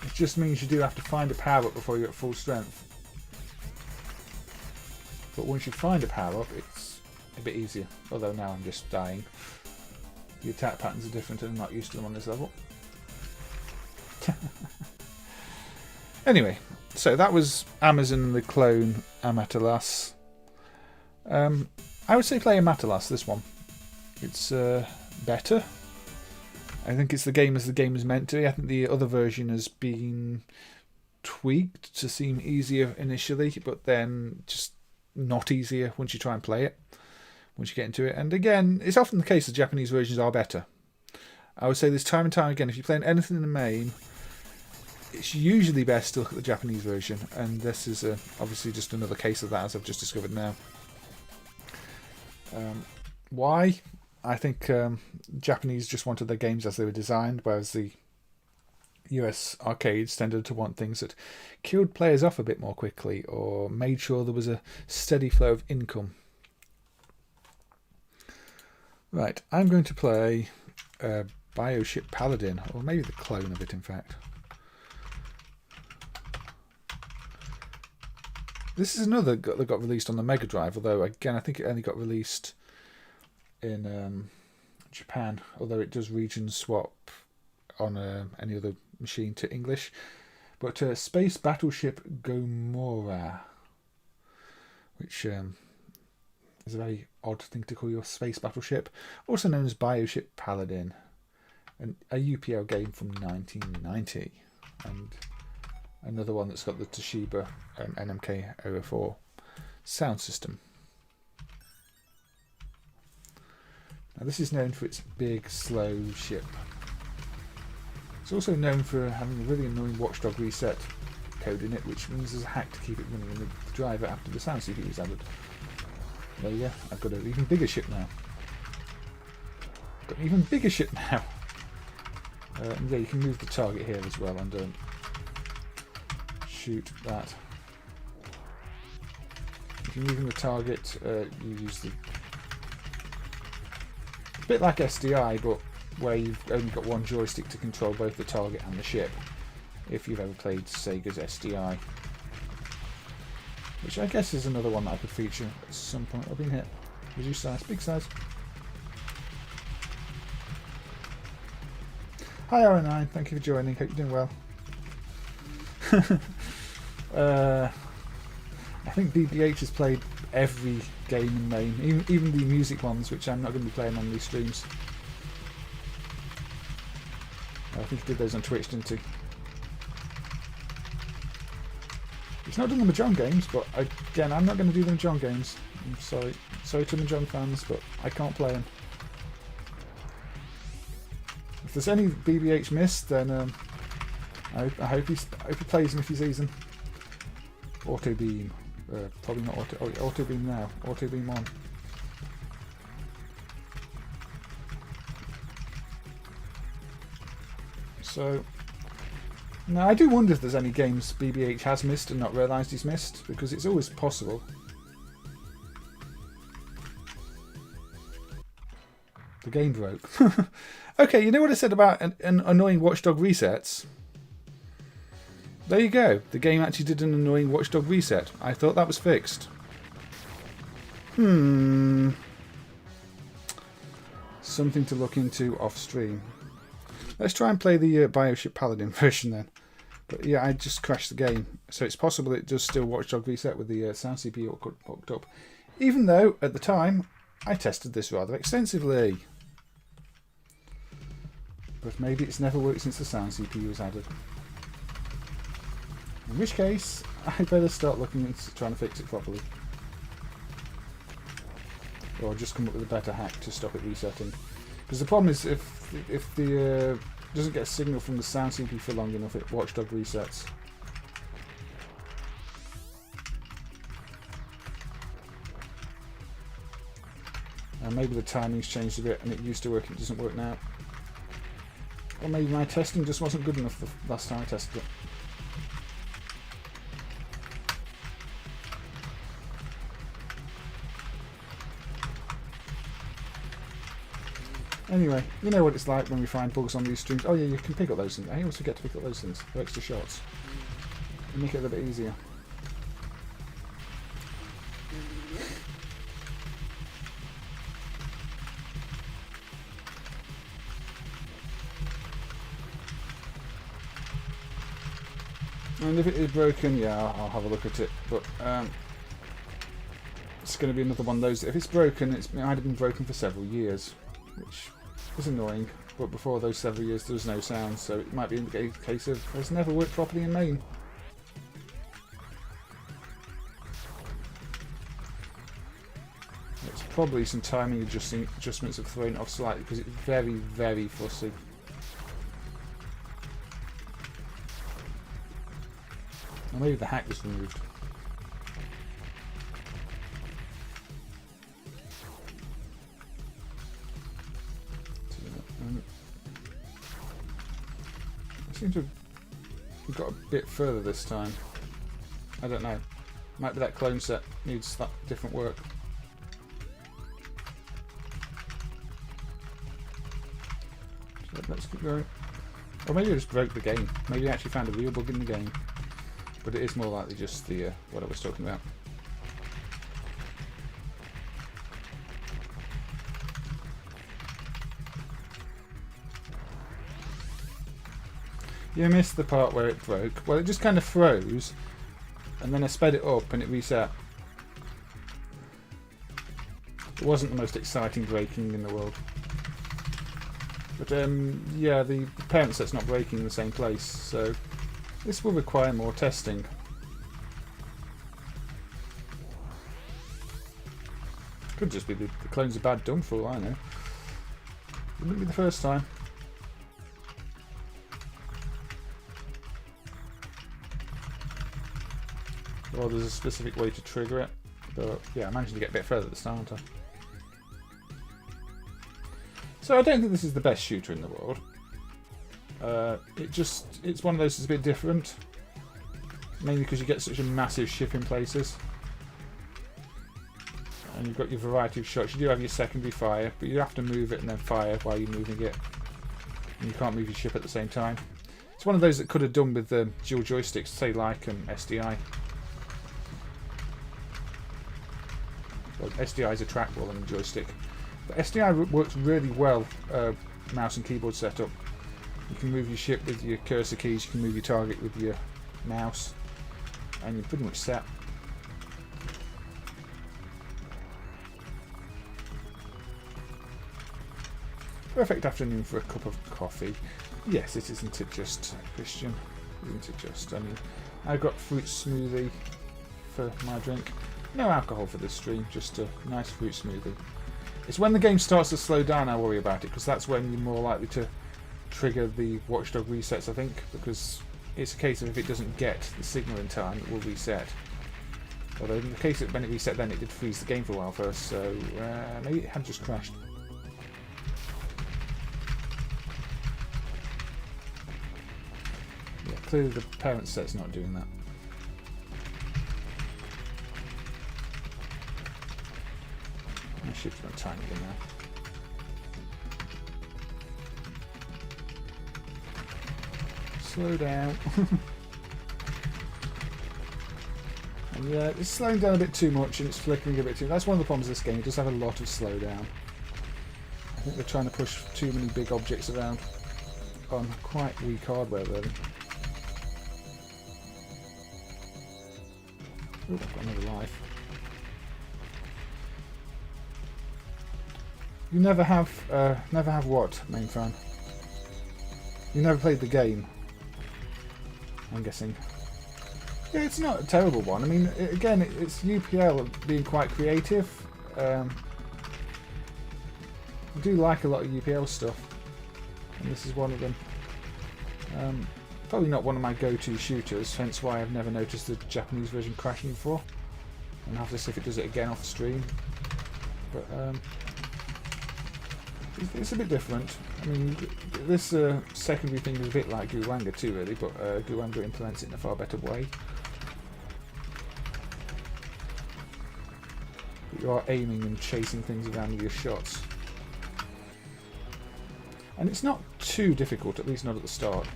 It just means you do have to find a power up before you're at full strength. But once you find a power up, it's a bit easier. Although now I'm just dying. The attack patterns are different and I'm not used to them on this level. Anyway, so that was Amazon the clone Amatelass. I would say play Amatelass, this one. It's better. I think it's the game as the game is meant to be. I think the other version has been tweaked to seem easier initially, but then just not easier once you try and play it, once you get into it. And again, it's often the case that Japanese versions are better. I would say this time and time again, if you're playing anything in the MAME, it's usually best to look at the Japanese version, and this is obviously just another case of that, as I've just discovered now. Why? I think Japanese just wanted their games as they were designed, whereas the US arcades tended to want things that killed players off a bit more quickly, or made sure there was a steady flow of income. Right, I'm going to play Bioship Paladin, or maybe the clone of it, in fact. This is another that got released on the Mega Drive, although again I think it only got released in Japan, although it does region swap on any other machine to English. But Space Battleship Gomorrah, which is a very odd thing to call your space battleship, also known as Bioship Paladin, a UPL game from 1990, and another one that's got the Toshiba NMK 04 sound system. Now this is known for its big, slow ship. It's also known for having a really annoying watchdog reset code in it, which means there's a hack to keep it running in the driver after the sound CPU is added. There you go, I've got an even bigger ship now. Got an even bigger ship now. And yeah, you can move the target here as well and shoot that. If you're moving the target, you use the... a bit like SDI, but where you've only got one joystick to control both the target and the ship, if you've ever played Sega's SDI. Which I guess is another one that I could feature at some point. I've been hit. Reduce size, big size. Hi R9, thank you for joining, hope you're doing well. I think BBH has played every game in MAME, even the music ones, which I'm not going to be playing on these streams. I think he did those on Twitch, didn't he? He's not done the Mahjong games, but again, I'm not going to do the Mahjong games. I'm sorry. Sorry to Mahjong fans, but I can't play them. If there's any BBH missed, then I hope he plays them if he sees them. Auto Beam. Probably not Auto Beam now. Auto Beam on. So, now I do wonder if there's any games BBH has missed and not realised he's missed, because it's always possible. The game broke. Okay, you know what I said about an annoying watchdog resets? There you go. The game actually did an annoying watchdog reset. I thought that was fixed. Something to look into off stream. Let's try and play the Bioship Paladin version then. But yeah, I just crashed the game. So it's possible it does still watchdog reset with the sound CPU hooked up. Even though, at the time, I tested this rather extensively. But maybe it's never worked since the sound CPU was added. In which case, I better start looking into trying to fix it properly. Or just come up with a better hack to stop it resetting. Because the problem is, if the doesn't get a signal from the sound CPU for long enough, it watchdog resets. And maybe the timing's changed a bit and it used to work and it doesn't work now. Or maybe my testing just wasn't good enough the last time I tested it. Anyway, you know what it's like when we find bugs on these streams. Oh yeah, you can pick up those things. I always forget to pick up those things for extra shots. And make it a little bit easier. And if it is broken, yeah, I'll have a look at it. But it's going to be another one of those. If it's broken, it might have been broken for several years, which is annoying. But before those several years, there was no sound, so it might be a case of it's never worked properly in MAME. It's probably some timing adjustments have thrown it off slightly because it's very, very fussy. Or maybe the hack was removed. I seem to have got a bit further this time. I don't know. Might be that clone set needs that different work. So let's keep going. Or maybe I just broke the game. Maybe I actually found a real bug in the game. But it is more likely just the what I was talking about. You missed the part where it broke. Well, it just kind of froze, and then I sped it up and it reset. It wasn't the most exciting breaking in the world. But yeah, the parent set's not breaking in the same place, so this will require more testing. Could just be the clones are bad done for all I know. Wouldn't be the first time. Or there's a specific way to trigger it. But yeah, I managed to get a bit further this time, aren't I? So I don't think this is the best shooter in the world. It's one of those that's a bit different. Mainly because you get such a massive shift in places. And you've got your variety of shots. You do have your secondary fire, but you have to move it and then fire while you're moving it. And you can't move your ship at the same time. It's one of those that could have done with the dual joysticks, say like SDI. Well, SDI is a trackball and a joystick. But SDI works really well, mouse and keyboard setup. You can move your ship with your cursor keys, you can move your target with your mouse, and you're pretty much set. Perfect afternoon for a cup of coffee. Yes, it isn't it just, Christian? Isn't it just? I mean, I've got fruit smoothie for my drink. No alcohol for this stream, just a nice fruit smoothie. It's when the game starts to slow down I worry about it, because that's when you're more likely to trigger the watchdog resets, I think, because it's a case of if it doesn't get the signal in time, it will reset. Although in the case of when it reset then, it did freeze the game for a while first, so maybe it had just crashed. Yeah, clearly the parent set's not doing that. My ship's gone tiny again now. Slow down. And yeah, it's slowing down a bit too much and it's flickering a bit too much. That's one of the problems of this game. It does have a lot of slowdown. I think they're trying to push too many big objects around on quite weak hardware, really. Ooh, I've got another life. You never have what, main fan? You never played the game, I'm guessing. Yeah, it's not a terrible one. I mean, again, it's UPL being quite creative. I do like a lot of UPL stuff, and this is one of them. Probably not one of my go-to shooters, hence why I've never noticed the Japanese version crashing before. And I'll have to see if it does it again off stream. But it's a bit different. I mean, this secondary thing is a bit like Guwanga too, really, but Guwanga implements it in a far better way. But you are aiming and chasing things around with your shots. And it's not too difficult, at least not at the start.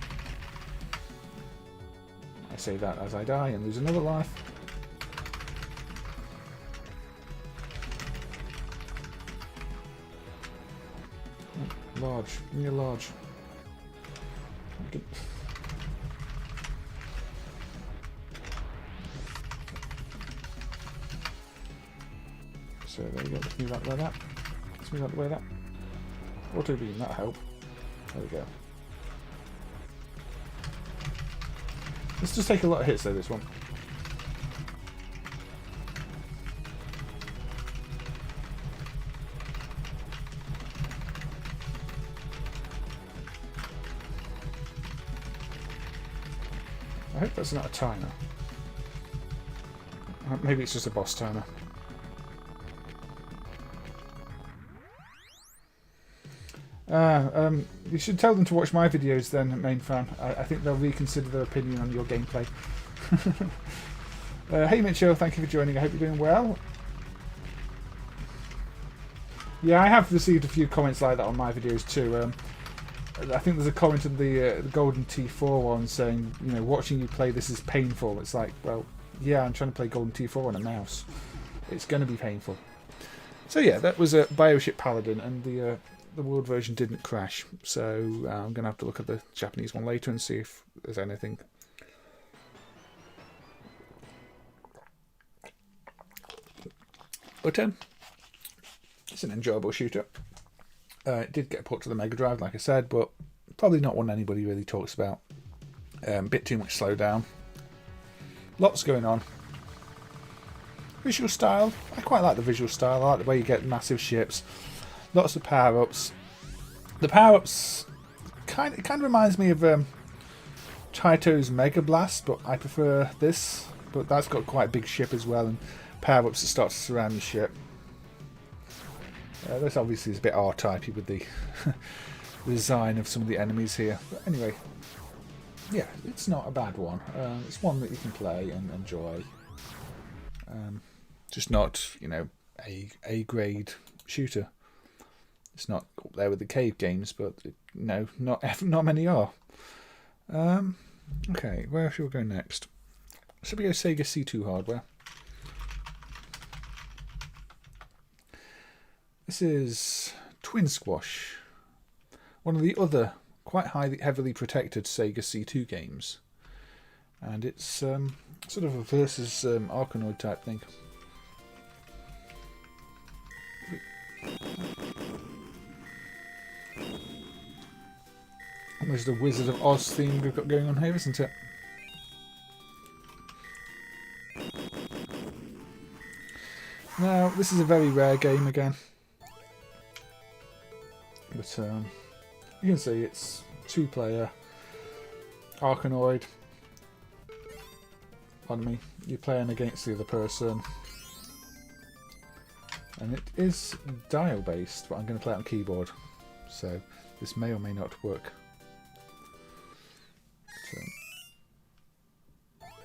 I say that as I die and lose another life. Large, near large. So there we go. Let's move out the way that. Let's move out the way that. Auto beam, that'll help. There we go. Let's just take a lot of hits though, this one. I hope that's not a timer. Maybe it's just a boss timer. You should tell them to watch my videos then, main fan. I think they'll reconsider their opinion on your gameplay. Hey Mitchell, thank you for joining. I hope you're doing well. Yeah, I have received a few comments like that on my videos too. I think there's a comment in the Golden T4 one saying, you know, watching you play this is painful. It's like, well, yeah, I'm trying to play Golden T4 on a mouse. It's going to be painful. So yeah, that was a Bioship Paladin, and the world version didn't crash. So I'm going to have to look at the Japanese one later and see if there's anything. But it's an enjoyable shooter. It did get a port to the Mega Drive, like I said, but probably not one anybody really talks about. Bit too much slowdown. Lots going on. Visual style. I quite like the visual style. I like the way you get massive ships. Lots of power-ups. The power-ups kind of reminds me of Taito's Mega Blast, but I prefer this. But that's got quite a big ship as well, and power-ups that start to surround your ship. This obviously is a bit R-typey with the design of some of the enemies here. But anyway, yeah, it's not a bad one. It's one that you can play and enjoy. Just not, you know, a grade shooter. It's not up there with the cave games, but no, not many are. Okay, where shall we go next? Should we go Sega C2 hardware? This is Twin Squash, one of the other quite heavily protected Sega C2 games, and it's sort of a versus Arkanoid type thing. There's the Wizard of Oz theme we've got going on here, isn't it? Now, this is a very rare game again. But you can see it's 2-player Arkanoid. Pardon me. You're playing against the other person. And it is dial based, but I'm going to play it on keyboard. So this may or may not work.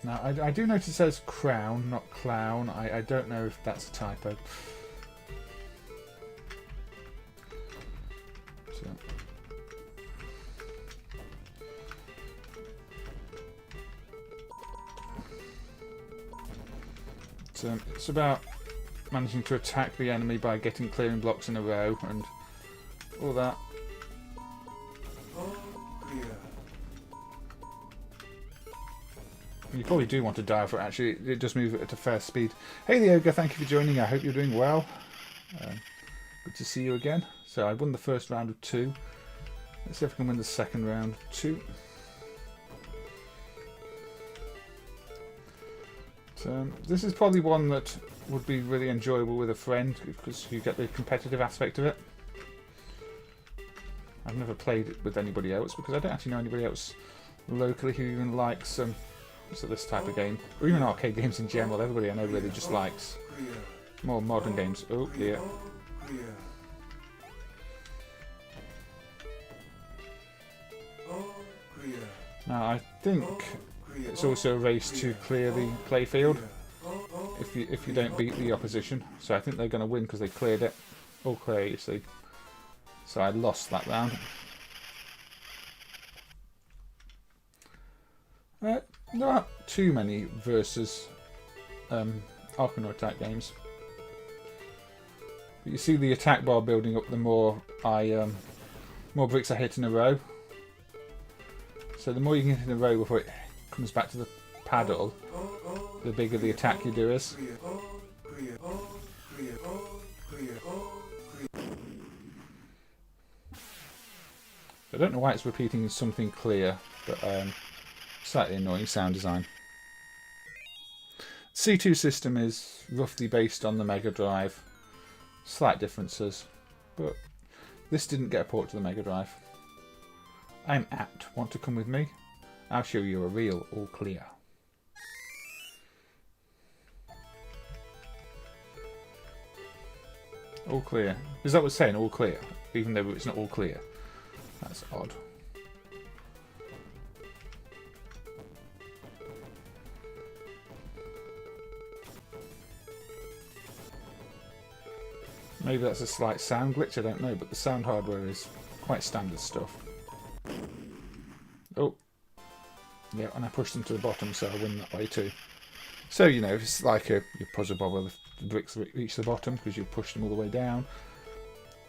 Now I do notice it says crown, not clown. I don't know if that's a typo. So it's about managing to attack the enemy by getting clearing blocks in a row and all that. You probably do want to dial for it, actually. It does move at a fair speed. Hey Leoga, thank you for joining. I hope you're doing well. Good to see you again. So I won the first round of 2. Let's see if I can win the second round of 2. So this is probably one that would be really enjoyable with a friend because you get the competitive aspect of it. I've never played it with anybody else because I don't actually know anybody else locally who even likes this type of game, or even arcade games in general. Everybody I know really just likes more modern games. Oh dear. Now I think it's also a race to clear the playfield if you don't beat the opposition. So I think they're going to win because they cleared it. All clear, you see. So I lost that round. There aren't too many versus Arkanoid type games. But you see the attack bar building up the more more bricks I hit in a row. So the more you can hit in a row before it comes back to the paddle, the bigger the attack you do is. I don't know why it's repeating something clear, but slightly annoying sound design. C2 system is roughly based on the Mega Drive. Slight differences, but this didn't get a port to the Mega Drive. I'm apt. Want to come with me? I'll show you a real all clear. All clear. Is that what it's saying? All clear, even though it's not all clear. That's odd. Maybe that's a slight sound glitch, I don't know, but the sound hardware is quite standard stuff. Oh. Yeah, and I pushed them to the bottom, so I win that way too. So, you know, it's like you puzzle bob where the bricks reach the bottom because you pushed them all the way down.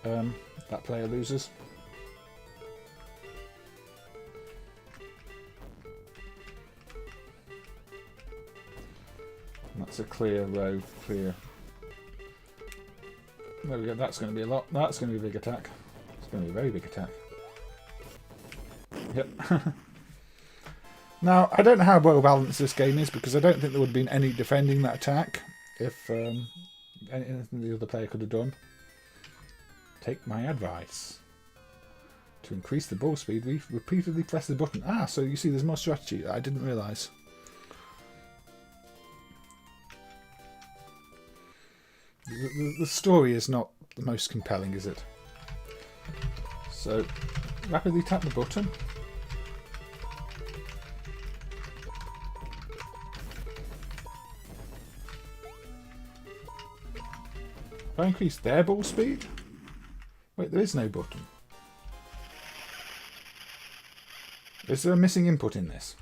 That player loses. And that's a clear row, clear. There we go, that's going to be a lot. That's going to be a big attack. It's going to be a very big attack. Yep. Now, I don't know how well balanced this game is, because I don't think there would have been any defending that attack if anything the other player could have done. Take my advice. To increase the ball speed, we repeatedly press the button. Ah, so you see there's more strategy. I didn't realise. The story is not the most compelling, is it? So, rapidly tap the button. If I increase their ball speed? Wait, there is no button. Is there a missing input in this?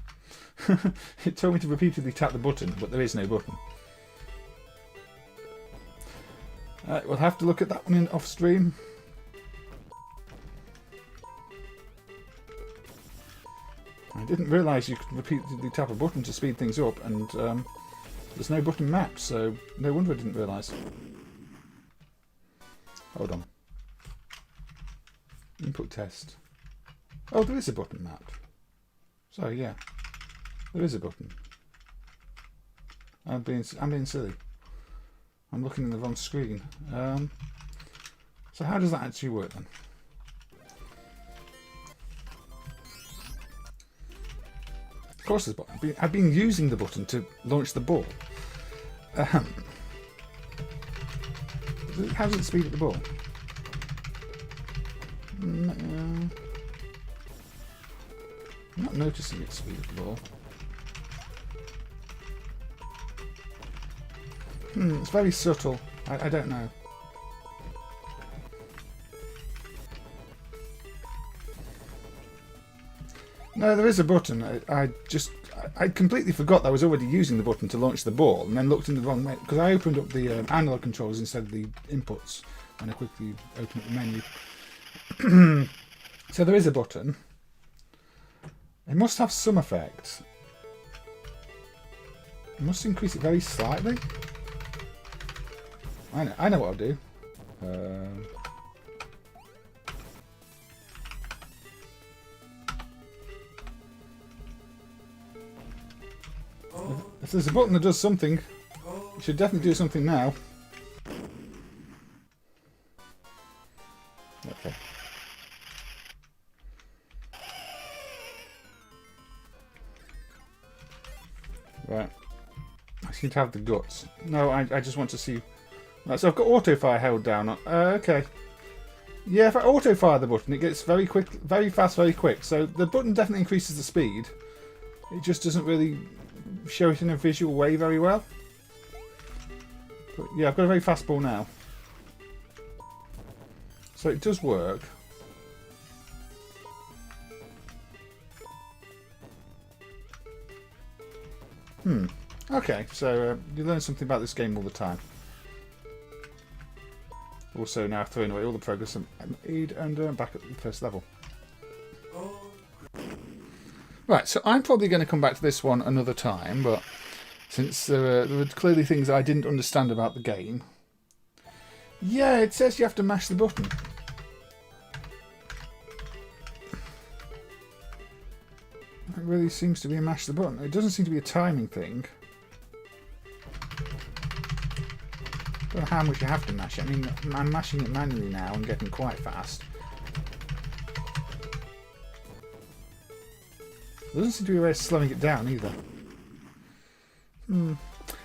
It told me to repeatedly tap the button, but there is no button. We'll have to look at that one in off stream. I didn't realise you could repeatedly tap a button to speed things up, and there's no button mapped, so no wonder I didn't realise. Hold on. Input test. Oh, there is a button mapped. So yeah, there is a button. I'm being silly. I'm looking in the wrong screen. So how does that actually work then? Of course there's a button. I've been using the button to launch the ball. How does it speed up the ball? I'm not noticing it speed up the ball. It's very subtle. I don't know. No, there is a button. I completely forgot that I was already using the button to launch the ball, and then looked in the wrong menu because I opened up the analog controls instead of the inputs when I quickly opened up the menu. So there is a button. It must have some effect. I must increase it very slightly. I know what I'll do. If there's a button that does something, it should definitely do something now. Okay. Right. I seem to have the guts. No, I just want to see. Right, so I've got auto fire held down. Okay. Yeah, if I auto fire the button, it gets very quick, very fast, very quick. So the button definitely increases the speed. It just doesn't really show it in a visual way very well. But yeah, I've got a very fast ball now. So it does work. Okay, so you learn something about this game all the time. Also now throwing away all the progress I made and back at the first level. Right, so I'm probably going to come back to this one another time, but since there were clearly things I didn't understand about the game. Yeah, it says you have to mash the button. really seems to be a mash the button. It doesn't seem to be a timing thing. Don't know how much you have to mash it. I mean, I'm mashing it manually now and getting quite fast. There doesn't seem to be a way of slowing it down either.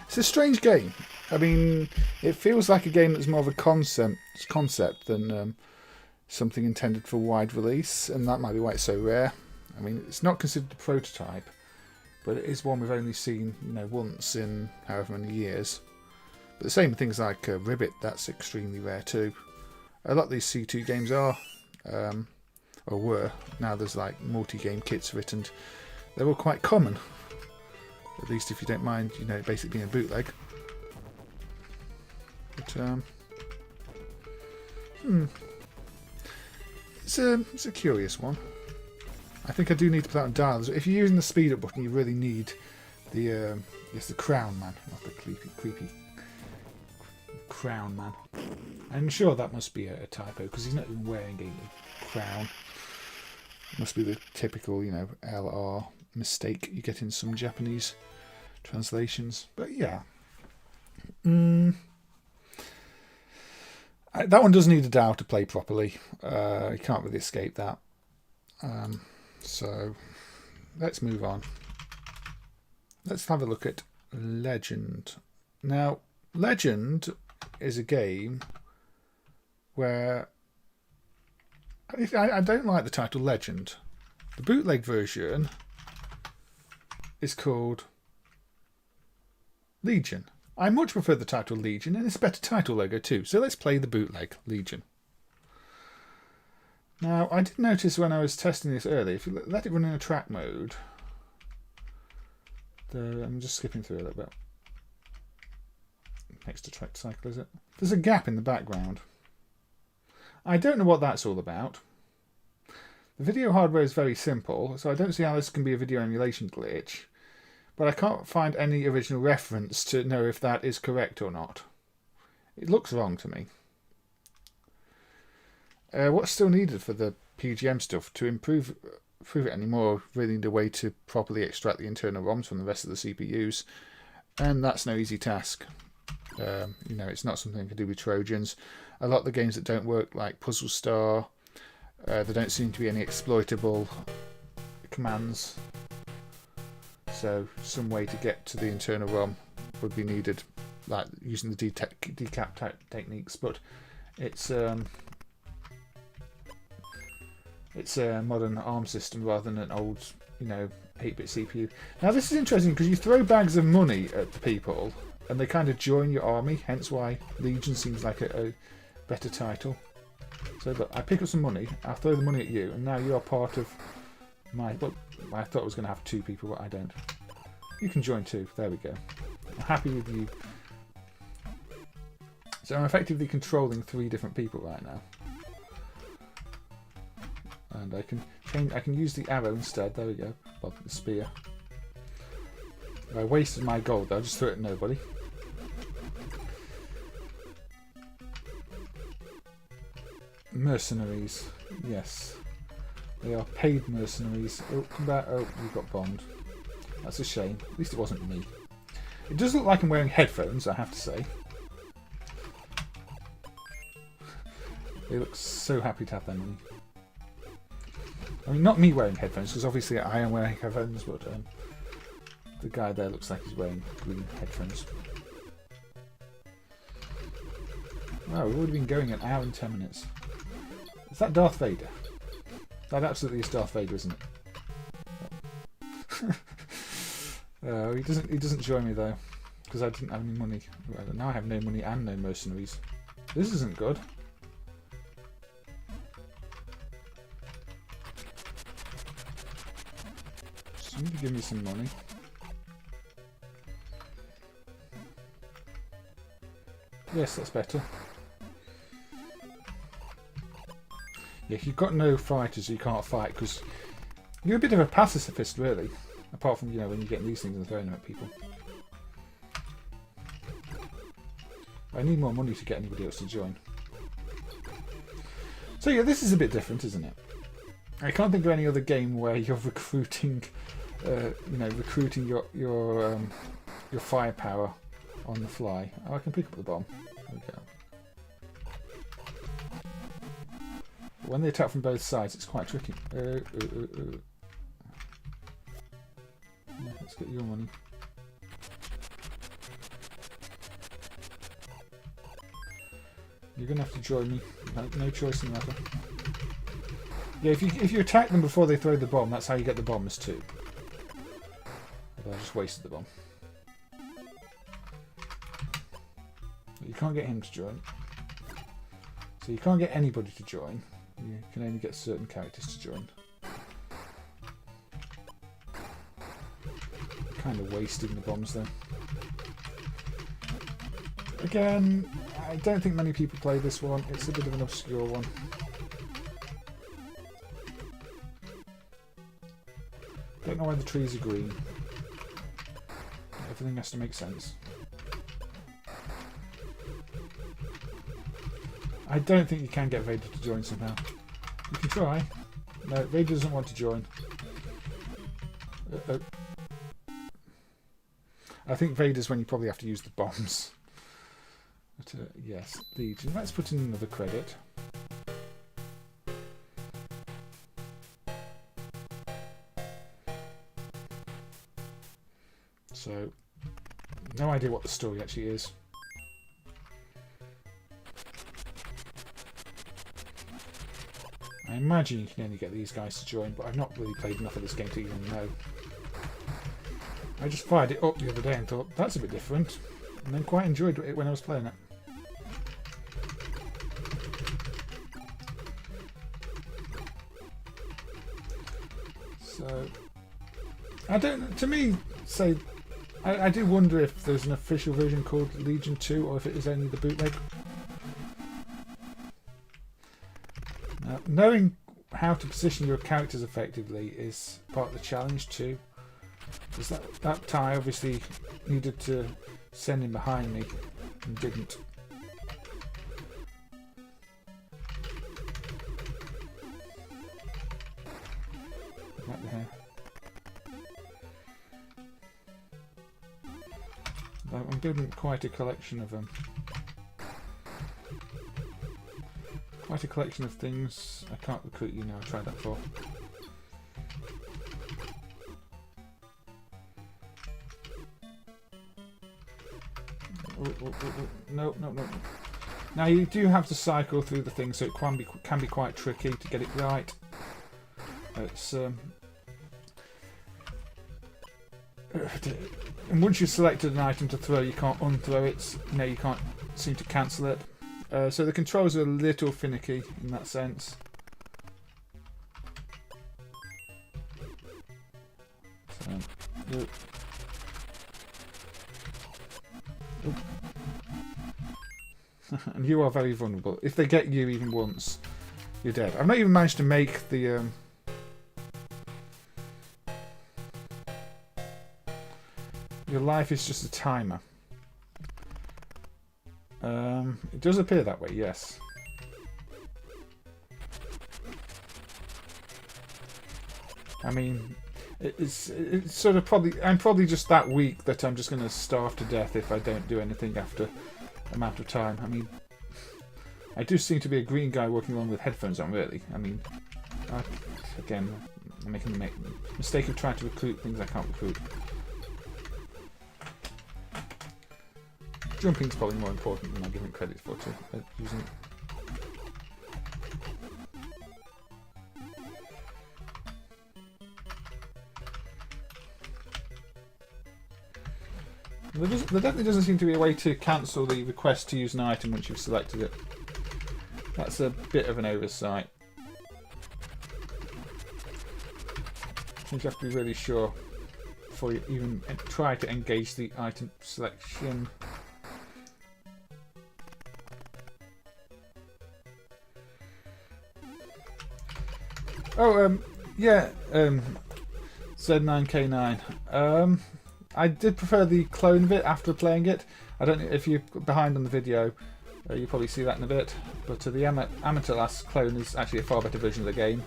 It's a strange game. I mean, it feels like a game that's more of a concept than something intended for wide release, and that might be why it's so rare. I mean, it's not considered a prototype, but it is one we've only seen, you know, once in however many years. But the same with things like Ribbit, that's extremely rare too. A lot of these C2 games are, or were. Now there's like multi-game kits for it, and they're all quite common. At least if you don't mind, you know, basically being a bootleg. But it's a curious one. I think I do need to put that on dials. If you're using the speed up button, you really need the the crown man, not the creepy crown man. I'm sure that must be a typo because he's not even wearing a crown. It must be the typical, you know, LR mistake you get in some Japanese translations. But yeah. That one does need a dial to play properly. You can't really escape that. So let's move on. Let's have a look at Legend. Now, Legend is a game where I don't like the title Legend. The bootleg version is called Legion. I much prefer the title Legion, and it's a better title logo too. So let's play the bootleg Legion. Now, I did notice when I was testing this earlier, if you let it run in a track mode, I'm just skipping through a little bit. Next to track cycle, is it? There's a gap in the background. I don't know what that's all about. The video hardware is very simple, so I don't see how this can be a video emulation glitch, but I can't find any original reference to know if that is correct or not. It looks wrong to me. What's still needed for the PGM stuff to improve it anymore? Really need a way to properly extract the internal ROMs from the rest of the CPUs, and that's no easy task. You know, it's not something I can do with Trojans. A lot of the games that don't work, like Puzzle Star, there don't seem to be any exploitable commands. So some way to get to the internal ROM would be needed, like using the decap type techniques. But it's a modern ARM system rather than an old, you know, 8-bit CPU. Now this is interesting because you throw bags of money at the people and they kind of join your army, hence why Legion seems like a better title. So look, I pick up some money, I'll throw the money at you, and now you're part of my... Well, I thought I was going to have 2 people, but I don't. You can join too, there we go. I'm happy with you. So I'm effectively controlling 3 different people right now. And I can change. I can use the arrow instead. There we go. Well, the spear. I wasted my gold though. I just threw it at nobody. Mercenaries. Yes. They are paid mercenaries. Oh, come back. Oh, you've got bombed. That's a shame. At least it wasn't me. It does look like I'm wearing headphones, I have to say. They look so happy to have their money. I mean, not me wearing headphones, because obviously I am wearing headphones, but the guy there looks like he's wearing green headphones. Wow, we've already been going an hour and 10 minutes. Is that Darth Vader? That absolutely is Darth Vader, isn't it? He doesn't join me though, because I didn't have any money. Now I have no money and no mercenaries. This isn't good. Somebody give me some money. Yes, that's better. Yeah, if you've got no fighters, you can't fight because you're a bit of a pacifist, really. Apart from, you know, when you're getting these things and throwing them at people. I need more money to get anybody else to join. So yeah, this is a bit different, isn't it? I can't think of any other game where you're recruiting you know, recruiting your firepower on the fly. Oh, I can pick up the bomb. There we go. When they attack from both sides, it's quite tricky. Yeah, let's get your money. You're gonna have to join me. No choice in the matter. Yeah, if you attack them before they throw the bomb, that's how you get the bombs too. But I just wasted the bomb. But you can't get him to join. So you can't get anybody to join. You can only get certain characters to join. Kind of wasting the bombs there. Again, I don't think many people play this one. It's a bit of an obscure one. Don't know why the trees are green. Everything has to make sense. I don't think you can get Vader to join somehow. You can try. No, Vader doesn't want to join. I think Vader's when you probably have to use the bombs. But, yes, Legion. Let's put in another credit. So, no idea what the story actually is. I imagine you can only get these guys to join, but I've not really played enough of this game to even know. I just fired it up the other day and thought, that's a bit different. And then quite enjoyed it when I was playing it. So, I don't, to me, say, I do wonder if there's an official version called Legion 2 or if it is only the bootleg. Now, knowing how to position your characters effectively is part of the challenge too. Because that tie obviously needed to send him behind me and didn't. Right there. I'm building quite a collection of them. Quite a collection of things. I can't recruit you now, I tried that before. No. Now you do have to cycle through the thing, so it can be quite tricky to get it right. It's and once you've selected an item to throw, you can't unthrow it. You can't seem to cancel it. So the controls are a little finicky in that sense. So, and you are very vulnerable. If they get you even once, you're dead. I've not even managed to make the... Your life is just a timer. It does appear that way, yes. I mean, it's sort of I'm probably just that weak that I'm just going to starve to death if I don't do anything after amount of time. I mean, I do seem to be a green guy walking along with headphones on, really. I mean, again, I'm making the mistake of trying to recruit things I can't recruit. Jumping's probably more important than I'm giving credit for using it. There definitely doesn't seem to be a way to cancel the request to use an item once you've selected it. That's a bit of an oversight. I think you have to be really sure before you even try to engage the item selection. Oh, yeah, Z9K9. I did prefer the clone of it after playing it. I don't know if you're behind on the video, you'll probably see that in a bit. But the Amatelass clone is actually a far better version of the game.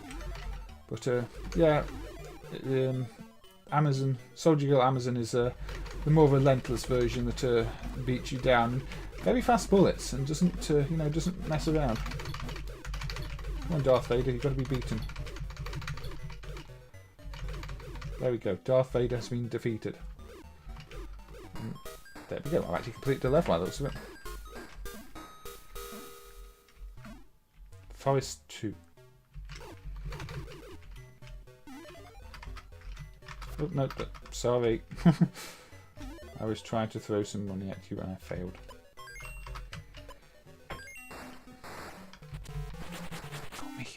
But yeah, Amazon, Soldier Girl Amazon is the more relentless version that beats you down. Very fast bullets and doesn't doesn't mess around. Come on, Darth Vader, you've got to be beaten. There we go. Darth Vader has been defeated. There we go. I've actually completed the level by the looks of it. Forest 2. Oh, no, sorry. I was trying to throw some money at you and I failed. Got me.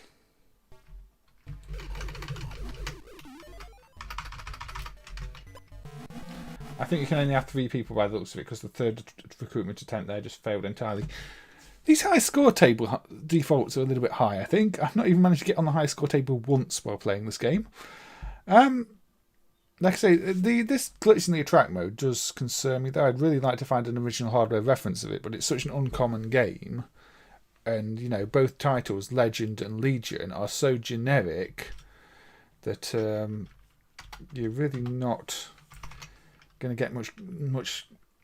I think you can only have 3 people by the looks of it because the third recruitment attempt there just failed entirely. These high score table defaults are a little bit high, I think. I've not even managed to get on the high score table once while playing this game. Like I say, this glitch in the attract mode does concern me, though. I'd really like to find an original hardware reference of it, but it's such an uncommon game. And, you know, both titles, Legend and Legion, are so generic that you're really not going to get much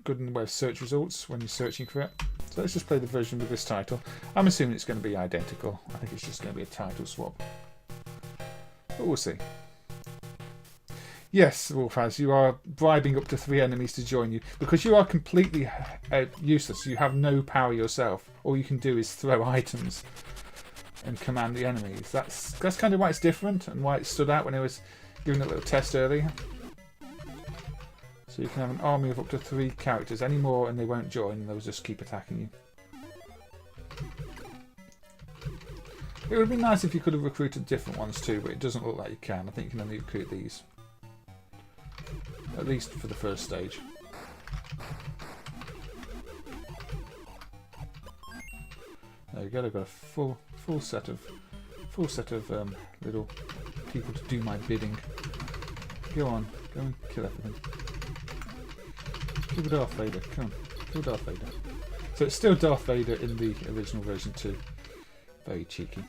good in the way of search results when you're searching for it. So let's just play the version with this title. I'm assuming it's going to be identical. I think it's just going to be a title swap. But we'll see. Yes, Wolfaz, you are bribing up to 3 enemies to join you because you are completely useless. You have no power yourself. All you can do is throw items and command the enemies. That's kind of why it's different and why it stood out when I was giving a little test earlier. So you can have an army of up to 3 characters. Any more and they won't join and they'll just keep attacking you. It would be nice if you could have recruited different ones too, but it doesn't look like you can. I think you can only recruit these. At least for the first stage. There you go. I've got a full set of little people to do my bidding. Go on, go and kill everything. Kill Darth Vader. Come on, kill Darth Vader. So it's still Darth Vader in the original version too. Very cheeky.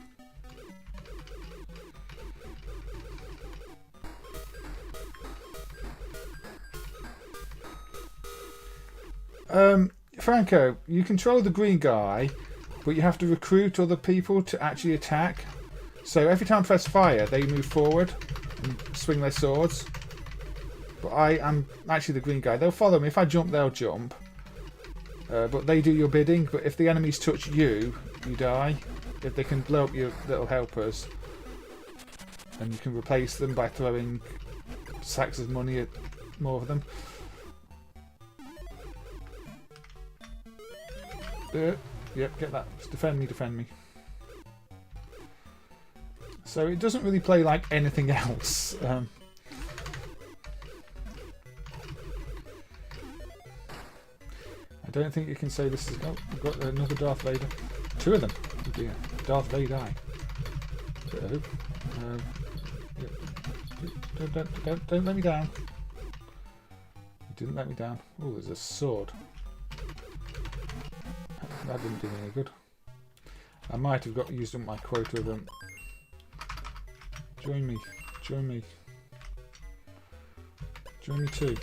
Franco, you control the green guy, but you have to recruit other people to actually attack. So every time I press fire, they move forward and swing their swords. But I am actually the green guy. They'll follow me. If I jump, they'll jump. But they do your bidding. But if the enemies touch you, you die. If they can blow up your little helpers, and you can replace them by throwing sacks of money at more of them. Yep, get that. Just defend me. So it doesn't really play like anything else. I don't think you can say this is... Oh, we've got another Darth Vader. 2 of them. Oh dear. Darth Vader. Don't let me down. You didn't let me down. Oh, there's a sword. That didn't do me any good. I might have used up my quota of them. Join me. Join me too.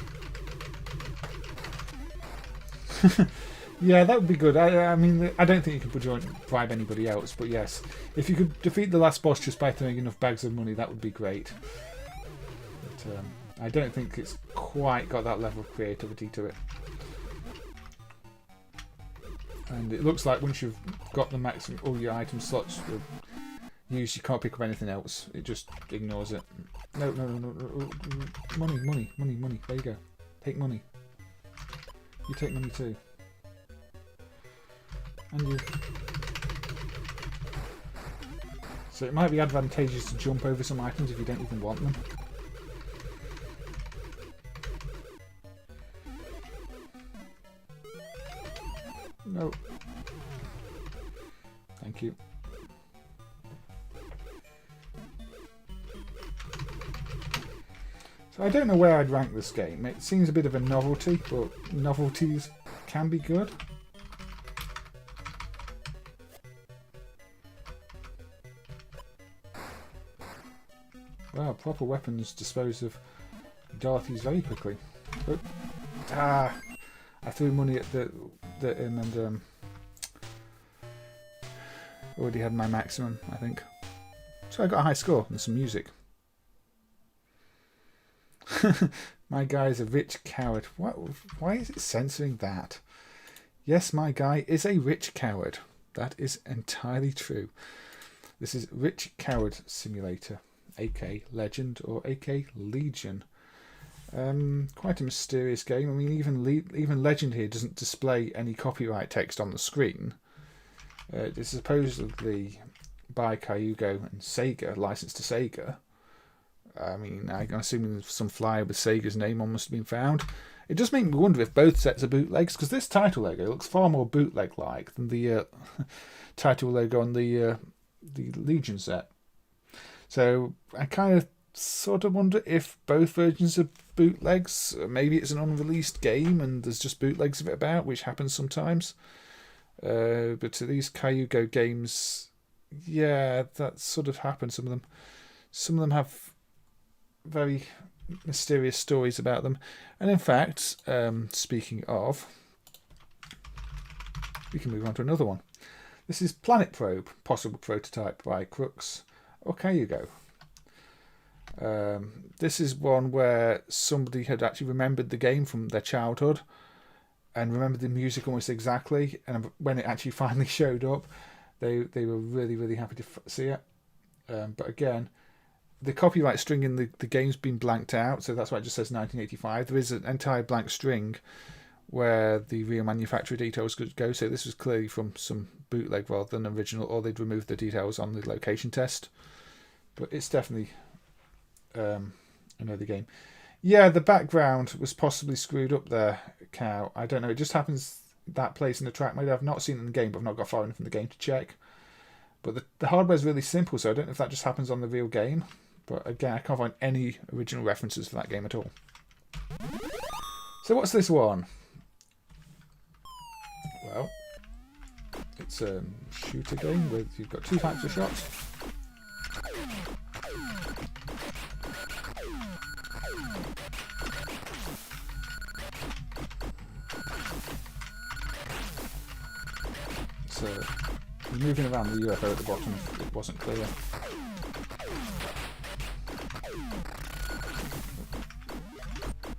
Yeah, that would be good. I mean, I don't think you could bribe anybody else, but yes. If you could defeat the last boss just by throwing enough bags of money, that would be great. But I don't think it's quite got that level of creativity to it. And it looks like once you've got the maximum, all your item slots used, you can't pick up anything else. It just ignores it. No. Money. There you go. Take money. You take money too. And you. So it might be advantageous to jump over some items if you don't even want them. No. Thank you. So I don't know where I'd rank this game. It seems a bit of a novelty, but novelties can be good. Wow, proper weapons dispose of Dorothy's very quickly. But, I threw money at the him and already had my maximum, I think. So I got a high score and some music. My guy is a rich coward. Why is it censoring that? Yes, my guy is a rich coward. That is entirely true. This is Rich Coward Simulator, aka Legend or aka Legion. Quite a mysterious game. I mean, even Legend here doesn't display any copyright text on the screen. It's supposedly by Kyugo and Sega, licensed to Sega. I mean, I'm assuming some flyer with Sega's name on must have been found. It does make me wonder if both sets are bootlegs, because this title logo looks far more bootleg-like than the title logo on the Legion set. So I kind of sort of wonder if both versions are bootlegs. Maybe it's an unreleased game and there's just bootlegs of it about, which happens sometimes. But to these Kyugo games, yeah, that sort of happens. Some of them have very mysterious stories about them. And in fact, speaking of, we can move on to another one. This is Planet Probe, possible prototype by Crux or Kyugo. This is one where somebody had actually remembered the game from their childhood and remembered the music almost exactly, and when it actually finally showed up, they were really, really happy to see it. But again, the copyright string in the game's been blanked out, so that's why it just says 1985. There is an entire blank string where the real manufacturer details could go, so this was clearly from some bootleg rather than original, or they'd removed the details on the location test. But it's definitely another game. Yeah, the background was possibly screwed up there, Cow. I don't know, it just happens that place in the track mode. I've not seen it in the game, but I've not got far enough in the game to check. But the hardware's really simple, so I don't know if that just happens on the real game. But again, I can't find any original references for that game at all. So what's this one? Well, it's a shooter game with, you've got two types of shots. So you're moving around the UFO at the bottom if it wasn't clear.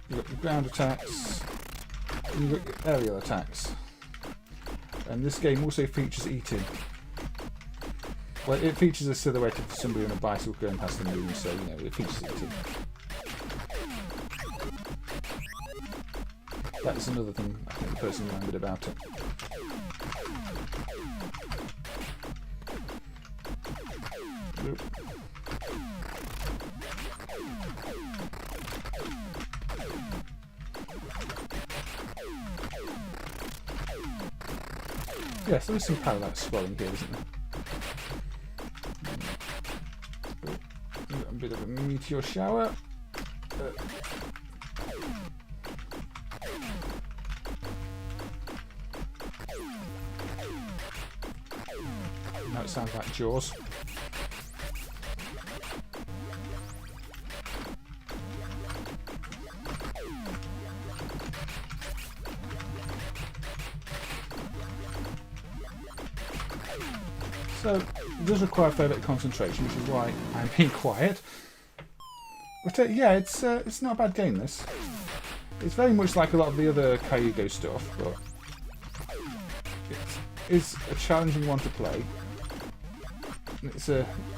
You've got your ground attacks, and you've got your aerial attacks. And this game also features eating. Well, it features a silhouette of somebody on a bicycle going past the moon, so, you know, it features eating. That's another thing I think the person remembered about it. Yep. Yes, there is some parallax swelling here, isn't there? A bit of a meteor shower. Now it sounds like Jaws. So it does require a fair bit of concentration, which is why I'm being quiet. But yeah, it's not a bad game, this. It's very much like a lot of the other Kyugo stuff, but it is a challenging one to play. It's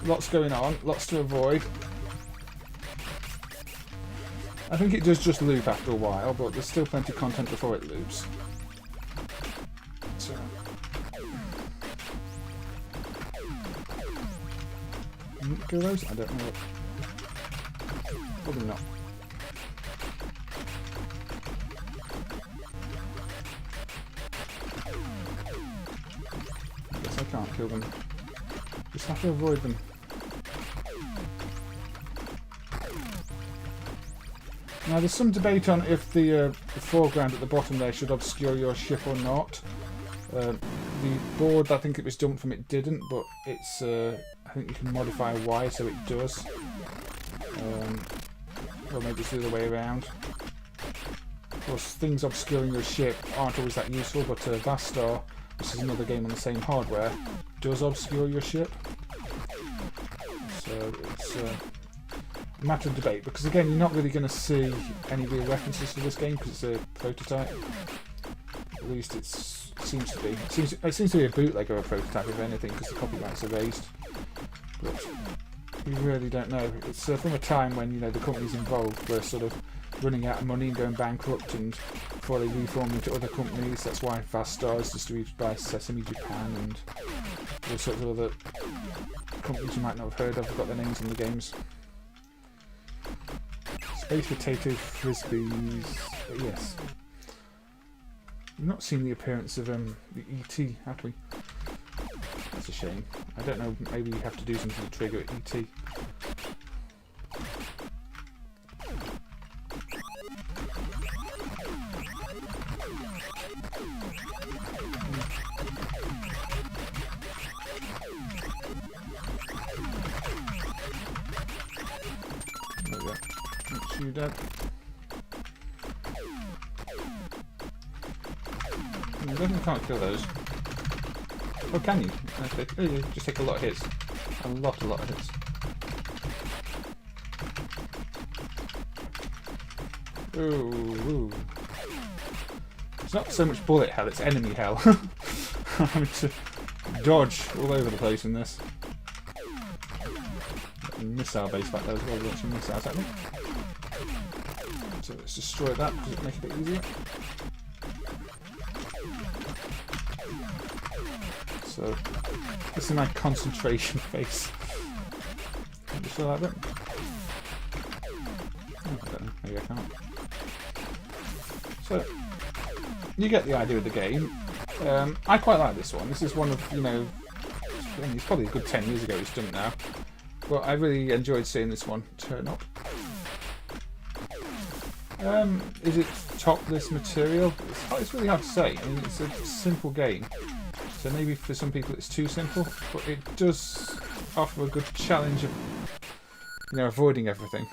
lots going on, lots to avoid. I think it does just loop after a while, but there's still plenty of content before it loops. So, go those? I don't know. Probably not. I guess I can't kill them. Just have to avoid them. Now there's some debate on if the foreground at the bottom there should obscure your ship or not. The board, I think it was dumped from it didn't, but it's I think you can modify why so it does. Or maybe it's the other way around. Of course, things obscuring your ship aren't always that useful, but Vastar, which is another game on the same hardware, does obscure your ship. So it's a matter of debate, because again, you're not really going to see any real references to this game because it's a prototype. At least it seems to be. It seems to be a bootleg or a prototype, if anything, because the copyrights are raised. But we really don't know. It's from a time when, you know, the companies involved were sort of running out of money and going bankrupt, and before they reformed into other companies. That's why Vastar is distributed by Sesame Japan and all sorts of other companies you might not have heard of. I've got their names in the games. Space Potato Frisbees. Yes. We've not seen the appearance of the ET, have we? That's a shame. I don't know, maybe you have to do something to trigger ET. There we go. That's you dead. I definitely can't kill those. Oh, can you? Okay. You just take a lot of hits. A lot of hits. Ooh. It's not so much bullet hell, it's enemy hell. I'm having to dodge all over the place in this. Missile base back there as well, launching missiles at me. So let's destroy that because it'll make it a bit easier. So this is my concentration face. Can you still have it? Oh, I don't know. Maybe I can't. So you get the idea of the game. I quite like this one. This is one of, you know, it's probably a good 10 years ago it's done now. But I really enjoyed seeing this one turn up. Is it top-list material? It's really hard to say. I mean, it's a simple game. So maybe for some people it's too simple, but it does offer a good challenge of, you know, avoiding everything.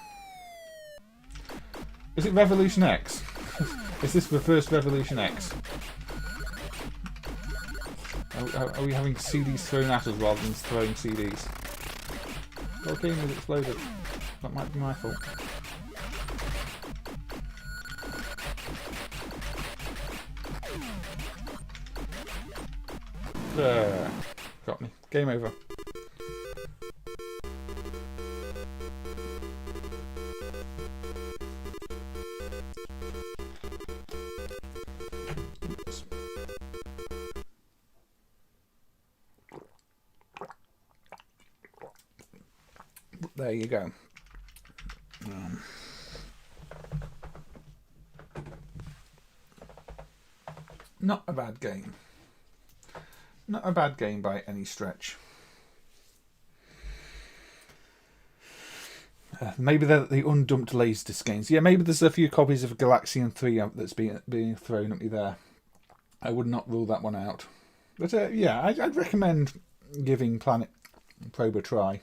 Is it Revolution X? Is this reverse Revolution X? Are we having CDs thrown at us rather than throwing CDs? Well, game has exploded. That might be my fault. Got me. Game over. Oops. There you go. Not a bad game. Not a bad game by any stretch. Maybe they're the undumped Laserdisc games. Yeah, maybe there's a few copies of Galaxian 3 that's being thrown at me there. I would not rule that one out. But yeah, I'd recommend giving Planet Probe a try.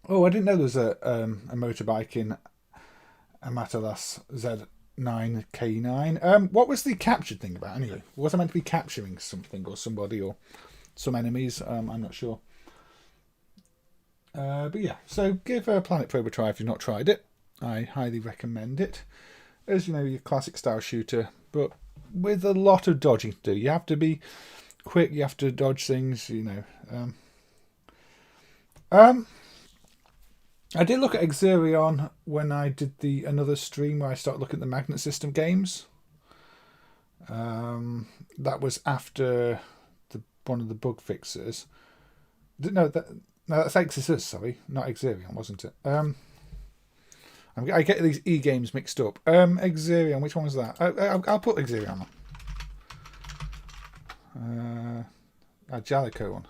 Oh, I didn't know there was a motorbike in Amatelass Z9K9. What was the captured thing about anyway? Was I meant to be capturing something or somebody or some enemies? I'm not sure. But yeah, so give Planet Probe a try if you've not tried it. I highly recommend it. As you know, your classic style shooter, but with a lot of dodging to do. You have to be quick, you have to dodge things, you know. I did look at Exerion when I did another stream where I started looking at the Magnet System games. That was after one of the bug fixes. No, that's Exorcist, sorry, not Exerion, wasn't it? I get these E-games mixed up. Exerion, which one was that? I'll put Exerion on. Jaleco one.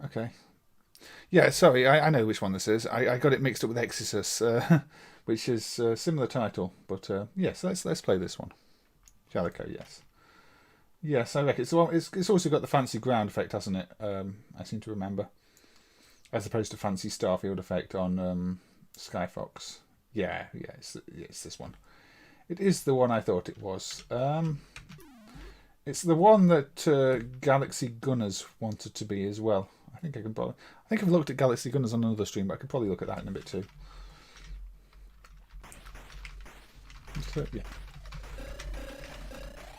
Okay. Yeah, sorry, I know which one this is. I got it mixed up with Exorcist, which is a similar title. But yes, let's play this one. Jaleco, yes. Yes, I reckon it's the one. It's also got the fancy ground effect, hasn't it? I seem to remember. as opposed to fancy Starfield effect on Skyfox. Yeah, it's this one. It is the one I thought it was. It's the one that Galaxy Gunners wanted to be as well. I think I've looked at Galaxy Gunners on another stream, but I could probably look at that in a bit too. So, yeah.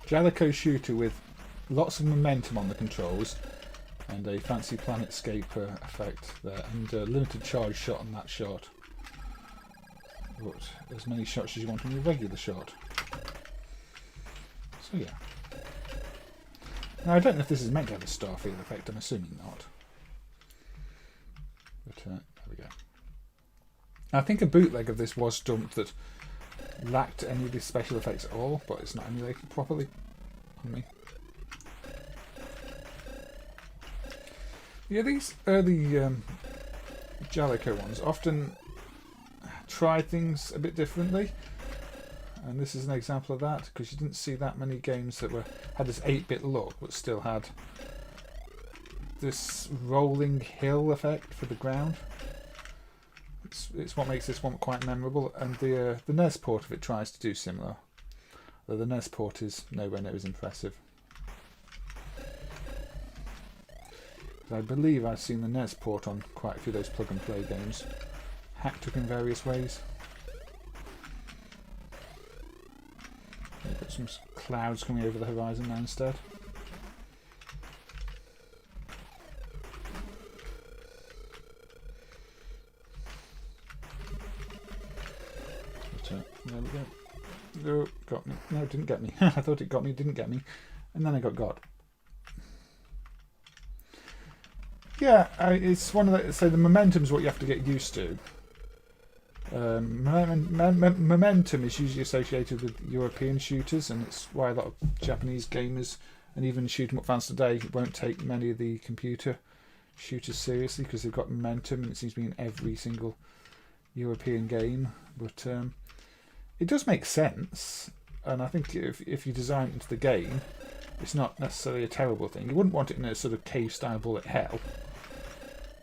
Jaleco shooter with lots of momentum on the controls and a fancy planetscape effect there, and a limited charge shot on that shot. But as many shots as you want on your regular shot. So yeah. Now I don't know if this is meant to have a Starfield effect, I'm assuming not. But there we go. I think a bootleg of this was dumped that lacked any of the special effects at all, but it's not emulated properly on me. Yeah, these early Jaleco ones often try things a bit differently, and this is an example of that, because you didn't see that many games that had this 8-bit look but still had this rolling hill effect for the ground. It's what makes this one quite memorable, and the NES port of it tries to do similar, though the NES port is nowhere near as impressive. I believe I've seen the NES port on quite a few of those plug-and-play games, hacked up in various ways. You've got some clouds coming over the horizon now instead. But, there we go. Oh, got me. No, it didn't get me. I thought it got me, didn't get me. And then I got. Yeah, it's one of the... So the momentum's what you have to get used to. Momentum is usually associated with European shooters, and it's why a lot of Japanese gamers and even shoot 'em up fans today won't take many of the computer shooters seriously, because they've got momentum, and it seems to be in every single European game. But it does make sense, and I think if you design it into the game, it's not necessarily a terrible thing. You wouldn't want it in a sort of cave-style bullet hell.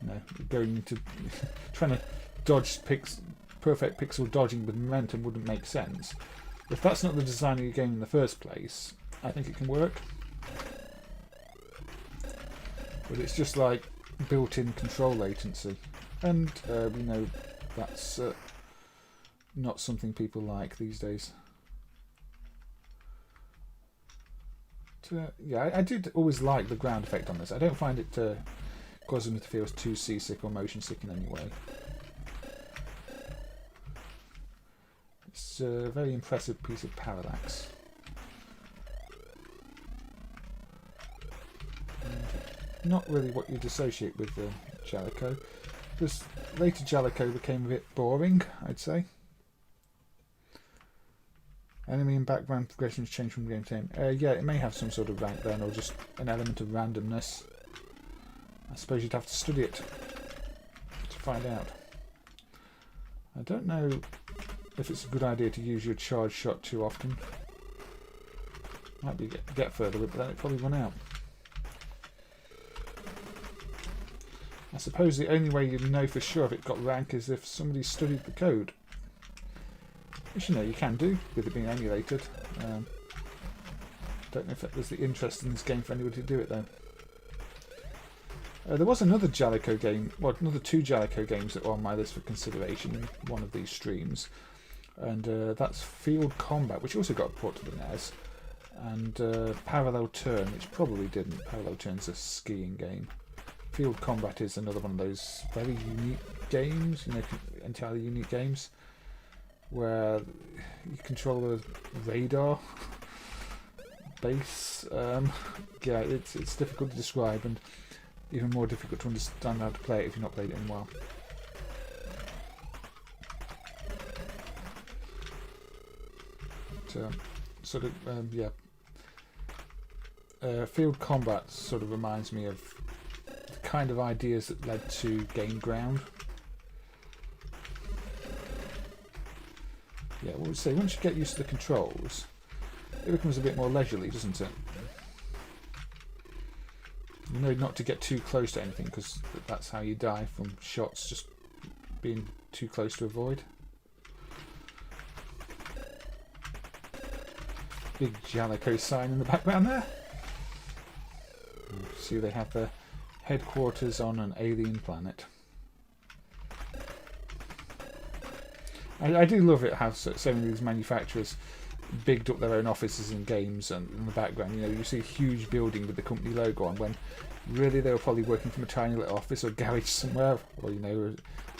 You know, going into trying to dodge perfect pixel dodging with momentum wouldn't make sense. If that's not the design of your game in the first place, I think it can work. But it's just like built-in control latency, and we know that's not something people like these days. Yeah, I did always like the ground effect on this. I don't find it causing me to feel too seasick or motion sick in any way. It's a very impressive piece of parallax. And not really what you'd associate with Jaleco. Because later Jaleco became a bit boring, I'd say. Enemy and background progressions change from game to game. Yeah, it may have some sort of rank then, or just an element of randomness. I suppose you'd have to study it to find out. I don't know if it's a good idea to use your charge shot too often. Might be get further with it, but then it'd probably run out. I suppose the only way you'd know for sure if it got rank is if somebody studied the code. Which, you know, you can do with it being emulated. Don't know if there's the interest in this game for anybody to do it though. There was another Jaleco game, well, another 2 Jaleco games that were on my list for consideration in one of these streams, and that's Field Combat, which also got a port to the NES, and Parallel Turn, which probably didn't. Parallel Turn's a skiing game. Field Combat is another one of those very unique games, you know, entirely unique games, where you control a radar base. Yeah, it's difficult to describe, and even more difficult to understand how to play it if you've not played it in a while. Yeah. Field Combat sort of reminds me of the kind of ideas that led to Game Ground. Yeah, what would you say? Once you get used to the controls, it becomes a bit more leisurely, doesn't it? You know not to get too close to anything, because that's how you die from shots just being too close to avoid. Big Jaleco sign in the background there. See, they have their headquarters on an alien planet. I do love it how so many of these manufacturers bigged up their own offices and games, and in the background, you know, you see a huge building with the company logo on, when really they were probably working from a tiny little office or garage somewhere, or you know,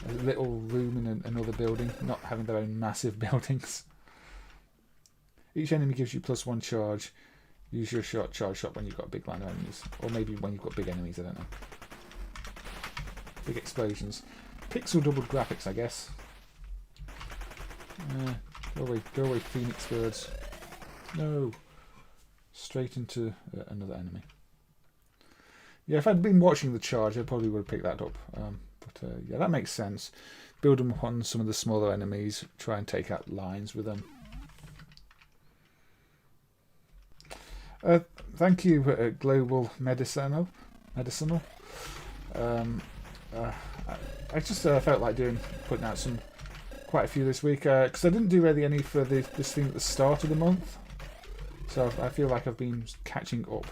a little room in another building, not having their own massive buildings. Each enemy gives you +1 charge. Use your charge shot when you've got a big line of enemies, or maybe when you've got big enemies, I don't know. Big explosions. Pixel doubled graphics, I guess. Go away, Phoenix birds. No. Straight into another enemy. Yeah, if I'd been watching the charge, I probably would have picked that up. But yeah, that makes sense. Build them upon some of the smaller enemies. Try and take out lines with them. Thank you, Global Medicinal. I just felt like putting out quite a few this week, because I didn't do really any for this thing at the start of the month, so I feel like I've been catching up.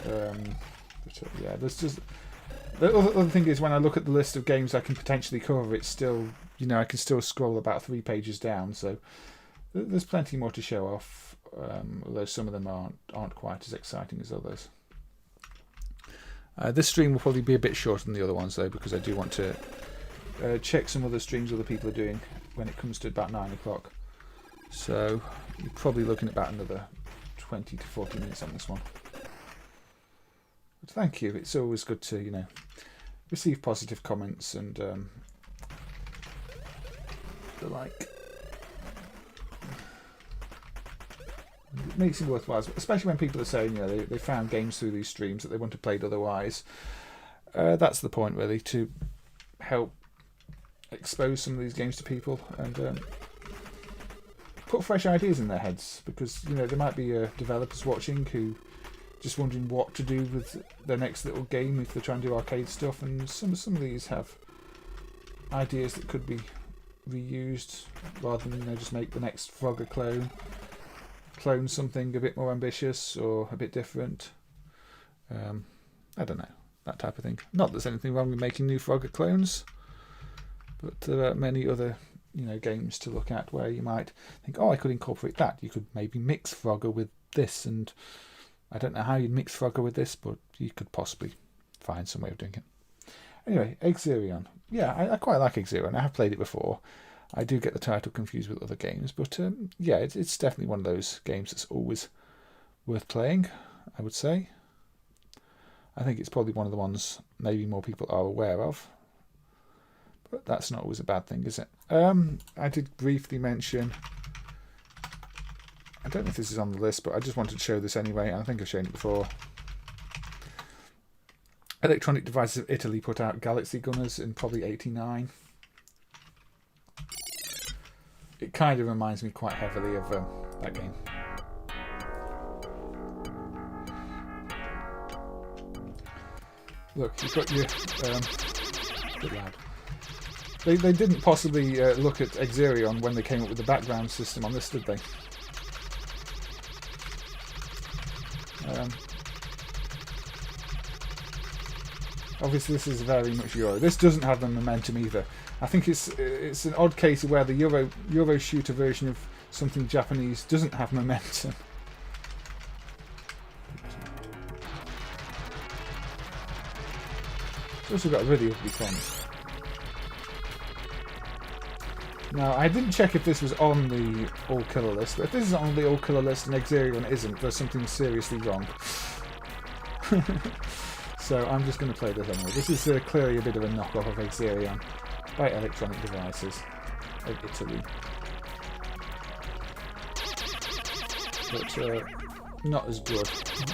But yeah, there's just the other thing is, when I look at the list of games I can potentially cover, it's still, you know, I can still scroll about 3 pages down, so there's plenty more to show off, although some of them aren't quite as exciting as others. This stream will probably be a bit shorter than the other ones, though, because I do want to check some other streams other people are doing when it comes to about 9 o'clock. So you're probably looking at about another 20 to 40 minutes on this one. But thank you. It's always good to, you know, receive positive comments and the like. It makes it worthwhile, especially when people are saying, you know, they found games through these streams that they wouldn't have played otherwise. That's the point, really, to help expose some of these games to people and put fresh ideas in their heads, because, you know, there might be developers watching who just wondering what to do with their next little game if they try and do arcade stuff, and some of these have ideas that could be reused rather than, you know, just make the next Frogger clone something a bit more ambitious or a bit different. I don't know, that type of thing. Not that there's anything wrong with making new Frogger clones, but there are many other, you know, games to look at where you might think, oh, I could incorporate that. You could maybe mix Frogger with this, and I don't know how you'd mix Frogger with this, but you could possibly find some way of doing it. Anyway, Exerion. Yeah, I quite like Exerion. I have played it before. I do get the title confused with other games, but yeah, it's definitely one of those games that's always worth playing, I would say. I think it's probably one of the ones maybe more people are aware of, but that's not always a bad thing, is it? I did briefly mention, I don't know if this is on the list, but I just wanted to show this anyway, and I think I've shown it before. Electronic Devices of Italy put out Galaxy Gunners in probably '89. It kind of reminds me quite heavily of that game. Look, you've got your... bit loud. They didn't possibly look at Exerion when they came up with the background system on this, did they? Obviously this is very much Euro. This doesn't have the momentum either. I think it's an odd case where the Euro shooter version of something Japanese doesn't have momentum. It's also got a really ugly font. Now, I didn't check if this was on the all killer list, but if this is on the all killer list and Exerion isn't, there's something seriously wrong. So I'm just going to play this anyway. This is clearly a bit of a knockoff of Exerion by Electronic Devices of Italy. But not as good,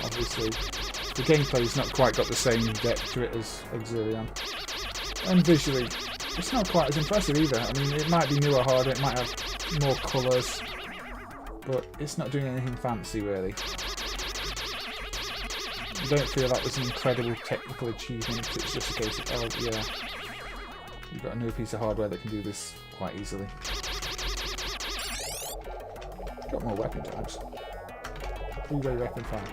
obviously. The gameplay's not quite got the same depth to it as Exerion. And visually, it's not quite as impressive either. I mean, it might be newer, harder, it might have more colours, but it's not doing anything fancy really. you don't feel that was an incredible technical achievement. It's just a case of, oh yeah, you've got a new piece of hardware that can do this quite easily. Got more weapon types. Three-way weapon fire.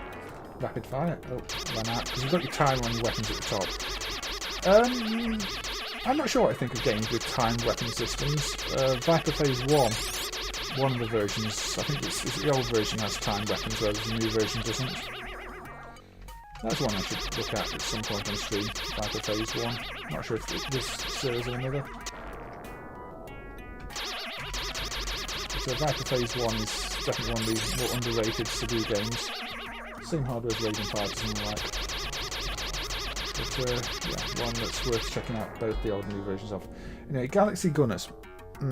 Rapid fire. Oh, ran out. Because you've got your timer on your weapons at the top. I'm not sure what I think of games with timed weapon systems. Viper Phase 1, one of the versions, I think it's the old version has timed weapons, whereas the new version doesn't. That's one I should look at some point on stream. Viper Phase 1. Not sure if this series or another. So Viper Phase 1 is definitely one of the more underrated Cebu games. Same hardware as Raiden 5 and the like. But yeah, one that's worth checking out both the old and new versions of. Anyway, Galaxy Gunners. I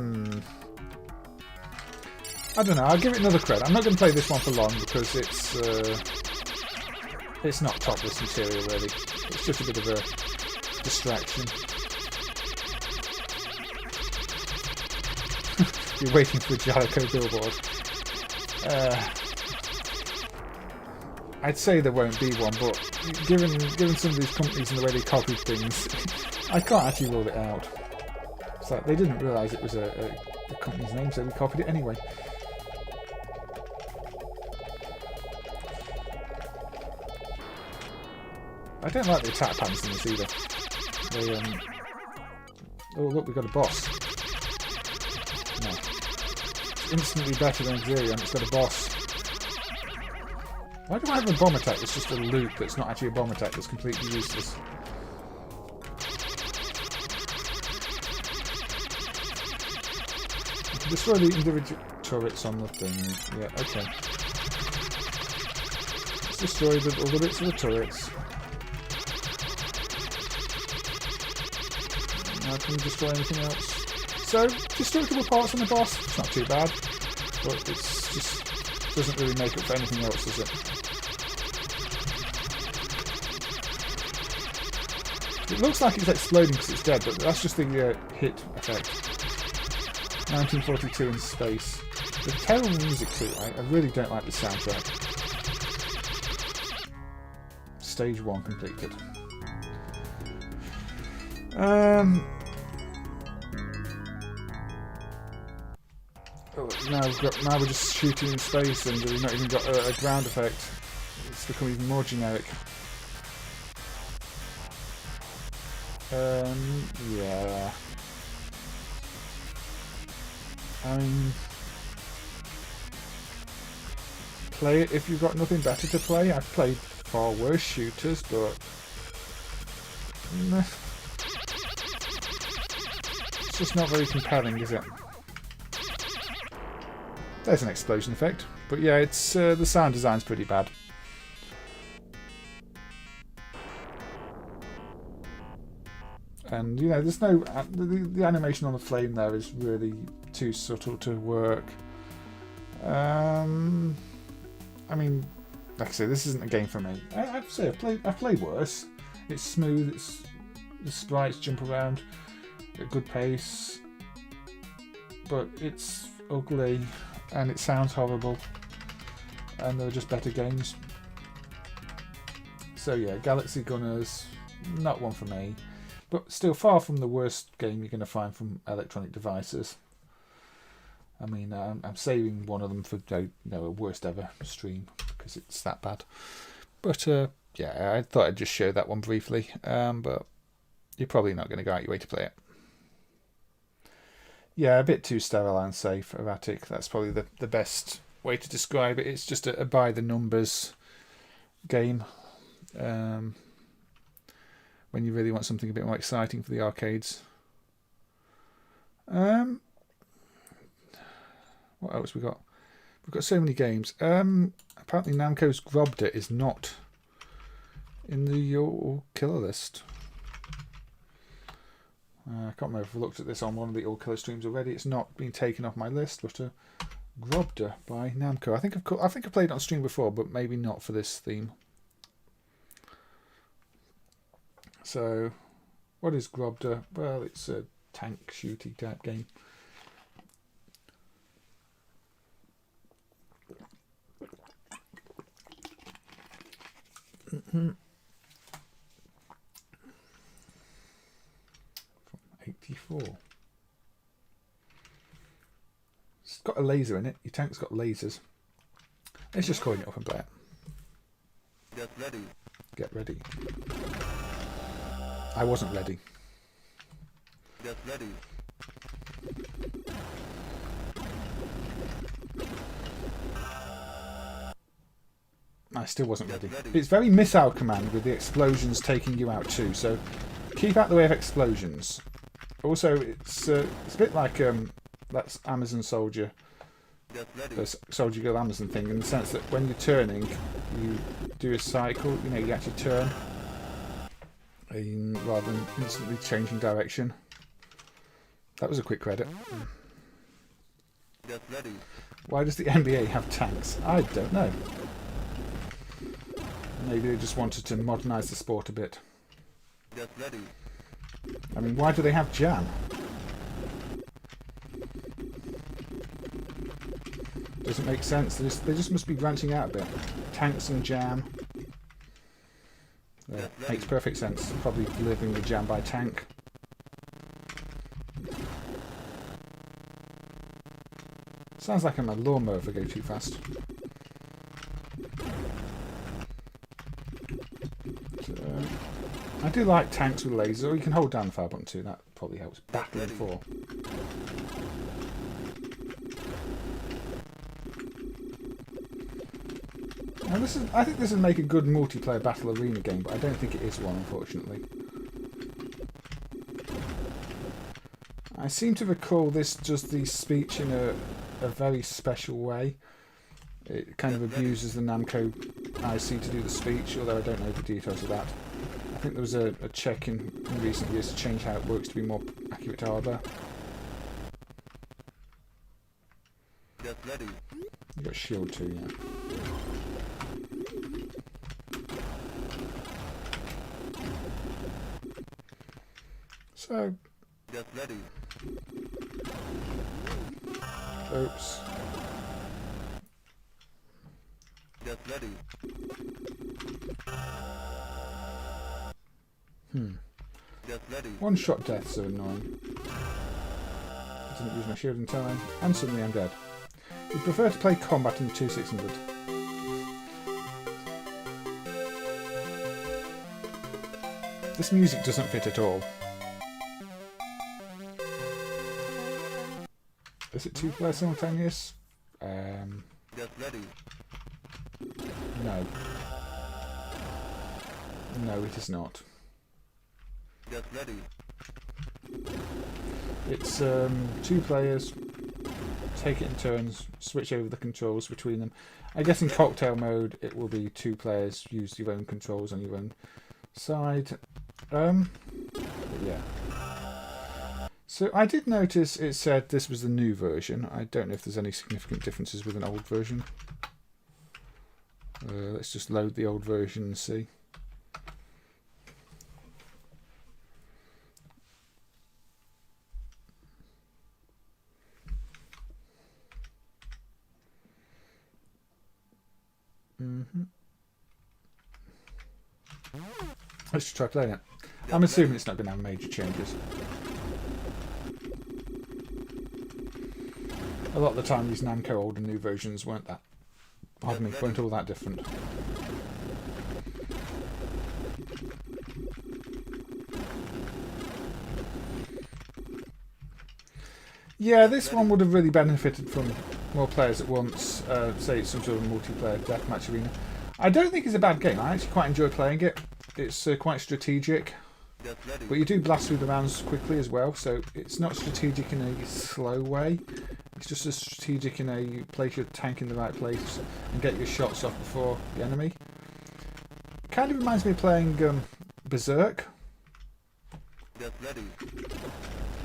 don't know, I'll give it another credit. I'm not going to play this one for long because it's not top list material really. It's just a bit of a distraction. You're waiting for a Jaleco billboard. I'd say there won't be one, but given some of these companies and the way they copy things, I can't actually rule it out. It's like they didn't realise it was a company's name, so we copied it anyway. I don't like the attack patterns in this either. They, oh look, we've got a boss. No. It's instantly better than Exerion, it's got a boss. Why do I have a bomb attack that's just a loop that's not actually a bomb attack that's completely useless? You can destroy the individual turrets on the thing. Yeah, okay. Let's destroy all the bits of the turrets. Now can we destroy anything else? So, destructible parts on the boss, it's not too bad. But it's just doesn't really make up for anything else, does it? It looks like it's exploding because it's dead, but that's just the hit effect. 1942 in space. The terrible music too, I really don't like the soundtrack. Stage 1 completed. Now we're just shooting in space and we've not even got a ground effect. It's become even more generic. Yeah. I mean, play it if you've got nothing better to play. I've played far worse shooters, but it's just not very compelling, is it? There's an explosion effect, but yeah, it's the sound design's pretty bad. And you know, there's no the animation on the flame there is really too subtle to work. I mean, like I say, this isn't a game for me. I'd say I've played worse. It's smooth. The sprites jump around at good pace, but it's ugly. And it sounds horrible, and there are just better games. So yeah, Galaxy Gunners, not one for me, but still far from the worst game you're going to find from Electronic Devices. I mean, I'm saving one of them for a worst ever stream because it's that bad. But yeah, I thought I'd just show that one briefly, but you're probably not going to go out your way to play it. Yeah, a bit too sterile and safe, erratic. That's probably the best way to describe it. It's just a by the numbers game. When you really want something a bit more exciting for the arcades. What else we got? We've got so many games. Apparently Namco's Grobda is not in the All Killer list. I can't remember if I looked at this on one of the All Killer streams already. It's not been taken off my list, but Grobda by Namco. I think I've played it on stream before, but maybe not for this theme. So, what is Grobda? Well, it's a tank shooty type game. From 84. It's got a laser in it. Your tank's got lasers. Let's just coin it up and play it. Get ready. Get ready. I wasn't ready. Get ready. I still wasn't ready. It's very missile command with the explosions taking you out too, so keep out the way of explosions. Also, it's a bit like that's Amazon Soldier, the Soldier Girl Amazon thing, in the sense that when you're turning, you do a cycle. You know, you actually turn rather than instantly changing direction. That was a quick credit. Get ready. Why does the NBA have tanks? I don't know. Maybe they just wanted to modernise the sport a bit. Get ready. I mean, why do they have jam? Doesn't make sense. They just must be branching out a bit. Tanks and jam. Makes perfect sense. Probably delivering the jam by tank. Sounds like I'm a lawnmower if I go too fast. I do like tanks with lasers, or you can hold down the fire button too, that probably helps. Battling 4. Now I think this would make a good multiplayer battle arena game, but I don't think it is one, unfortunately. I seem to recall this does the speech in a very special way. It kind of abuses the Namco IC to do the speech, although I don't know the details of that. I think there was a check in recent years to change how it works to be more accurate to hardware. Get ready. You got shield too, yeah. So. Get ready. Oops. Get ready. Get ready. One-shot deaths are annoying. I didn't use my shield in time, and suddenly I'm dead. We prefer to play combat in the 2600. This music doesn't fit at all. Is it 2 players simultaneous? Get ready. No. No, it is not. Get ready. It's 2 players, take it in turns, switch over the controls between them. I guess in cocktail mode it will be 2 players, use your own controls on your own side. Yeah. So I did notice it said this was the new version. I don't know if there's any significant differences with an old version. Let's just load the old version and see. Let's just try playing it. I'm assuming it's not going to have major changes. A lot of the time these Namco old and new versions weren't all that different. Yeah, this one would have really benefited from more players at once. Say it's some sort of multiplayer deathmatch arena. I don't think it's a bad game. I actually quite enjoy playing it. It's quite strategic, but you do blast through the rounds quickly as well, so it's not strategic in a slow way. It's just as strategic in a you place your tank in the right place and get your shots off before the enemy. Kind of reminds me of playing Berserk. Get ready.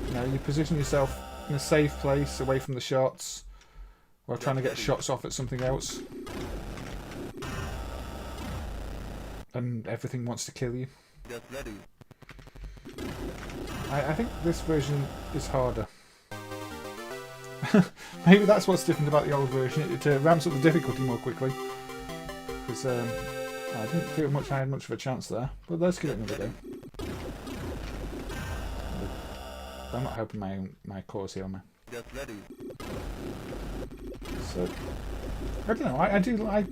You know, you position yourself in a safe place away from the shots while trying to get shots off at something else. And everything wants to kill you. Get ready. I think this version is harder. Maybe that's what's different about the old version. It ramps up the difficulty more quickly. Because I didn't feel I had much of a chance there, but let's give it another go. I'm not hoping my cores heal me. Get ready. So I don't know.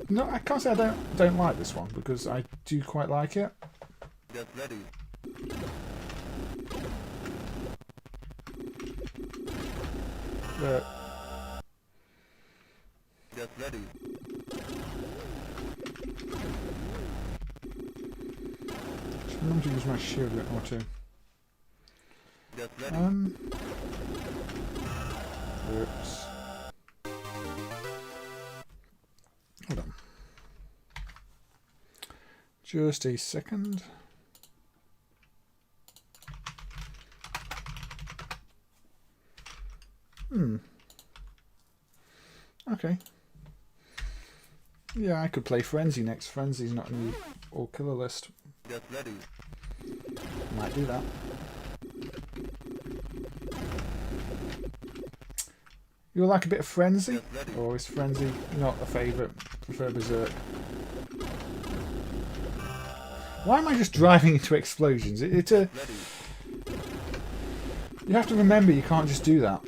No, I can't say I don't like this one because I do quite like it. Get ready. But Get ready. just remember to use my shield a bit more too. Get ready. Oops. Hold on. Just a second. Okay. Yeah, I could play Frenzy next. Frenzy's not in the all-killer list. Get ready. Might do that. You like a bit of Frenzy? Or is Frenzy not a favourite? Prefer Berserk? Why am I just driving into explosions? You have to remember you can't just do that.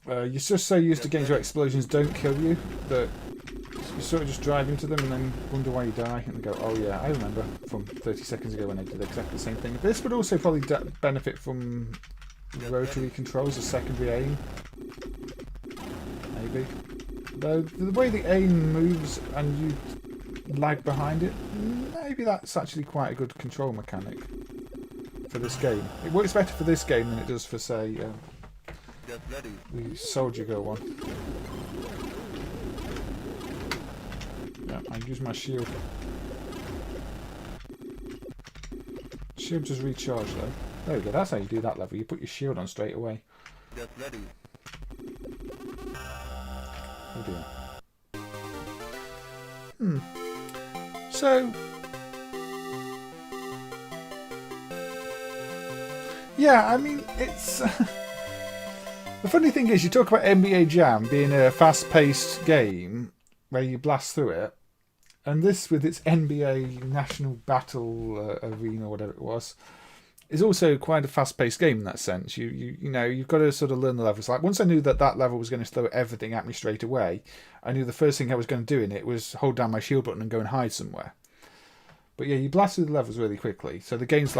You're just so used to getting to explosions don't kill you that you sort of just drive into them and then wonder why you die and go, oh yeah, I remember from 30 seconds ago when I did exactly the same thing. This would also probably benefit from rotary controls, a secondary aim. Maybe. Though the way the aim moves and you lag behind it, maybe that's actually quite a good control mechanic for this game. It works better for this game than it does for, say, Get ready. the Soldier Girl one. Yeah, I use my shield. Shield just recharge though. There we go, that's how you do that level. You put your shield on straight away. Get ready. Oh dear. So yeah, I mean it's the funny thing is you talk about NBA Jam being a fast-paced game where you blast through it, and this with its NBA National Battle Arena, whatever it was, is also quite a fast-paced game in that sense. You know, you've got to sort of learn the levels. Like once I knew that level was going to throw everything at me straight away, I knew the first thing I was going to do in it was hold down my shield button and go and hide somewhere. But yeah, you blast through the levels really quickly, so the games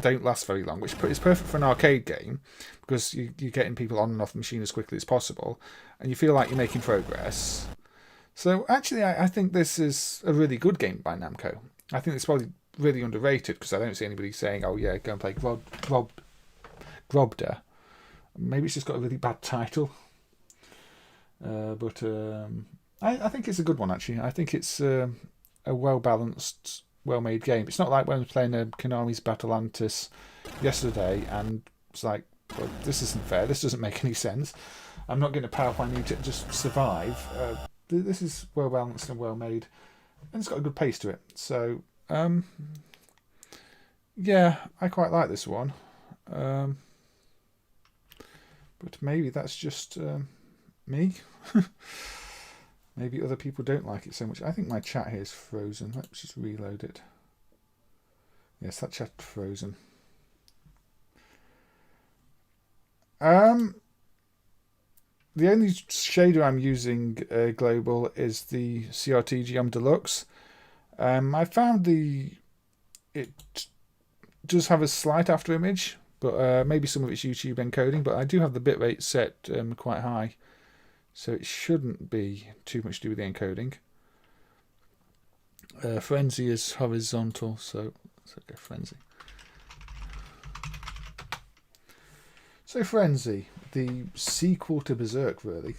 don't last very long, which is perfect for an arcade game because you're getting people on and off the machine as quickly as possible, and you feel like you're making progress. So actually, I think this is a really good game by Namco. I think it's probably really underrated because I don't see anybody saying, "Oh yeah, go and play Grobda." Maybe it's just got a really bad title, but I think it's a good one actually. I think it's a well balanced, well made game. It's not like when I was playing Konami's Amatelass yesterday, and it's like, well, this isn't fair. This doesn't make any sense. I'm not getting a power up I need to just survive. This is well balanced and well made, and it's got a good pace to it. So. Yeah, I quite like this one, but maybe that's just me. Maybe other people don't like it so much. I think my chat here is frozen. Let's just reload it. Yes, that chat's frozen. The only shader I'm using global is the CRT GM Deluxe. I found it does have a slight after image, but maybe some of it's YouTube encoding, but I do have the bitrate set quite high, so it shouldn't be too much to do with the encoding. Frenzy is horizontal, so let's go Frenzy. So Frenzy, the sequel to Berserk, really.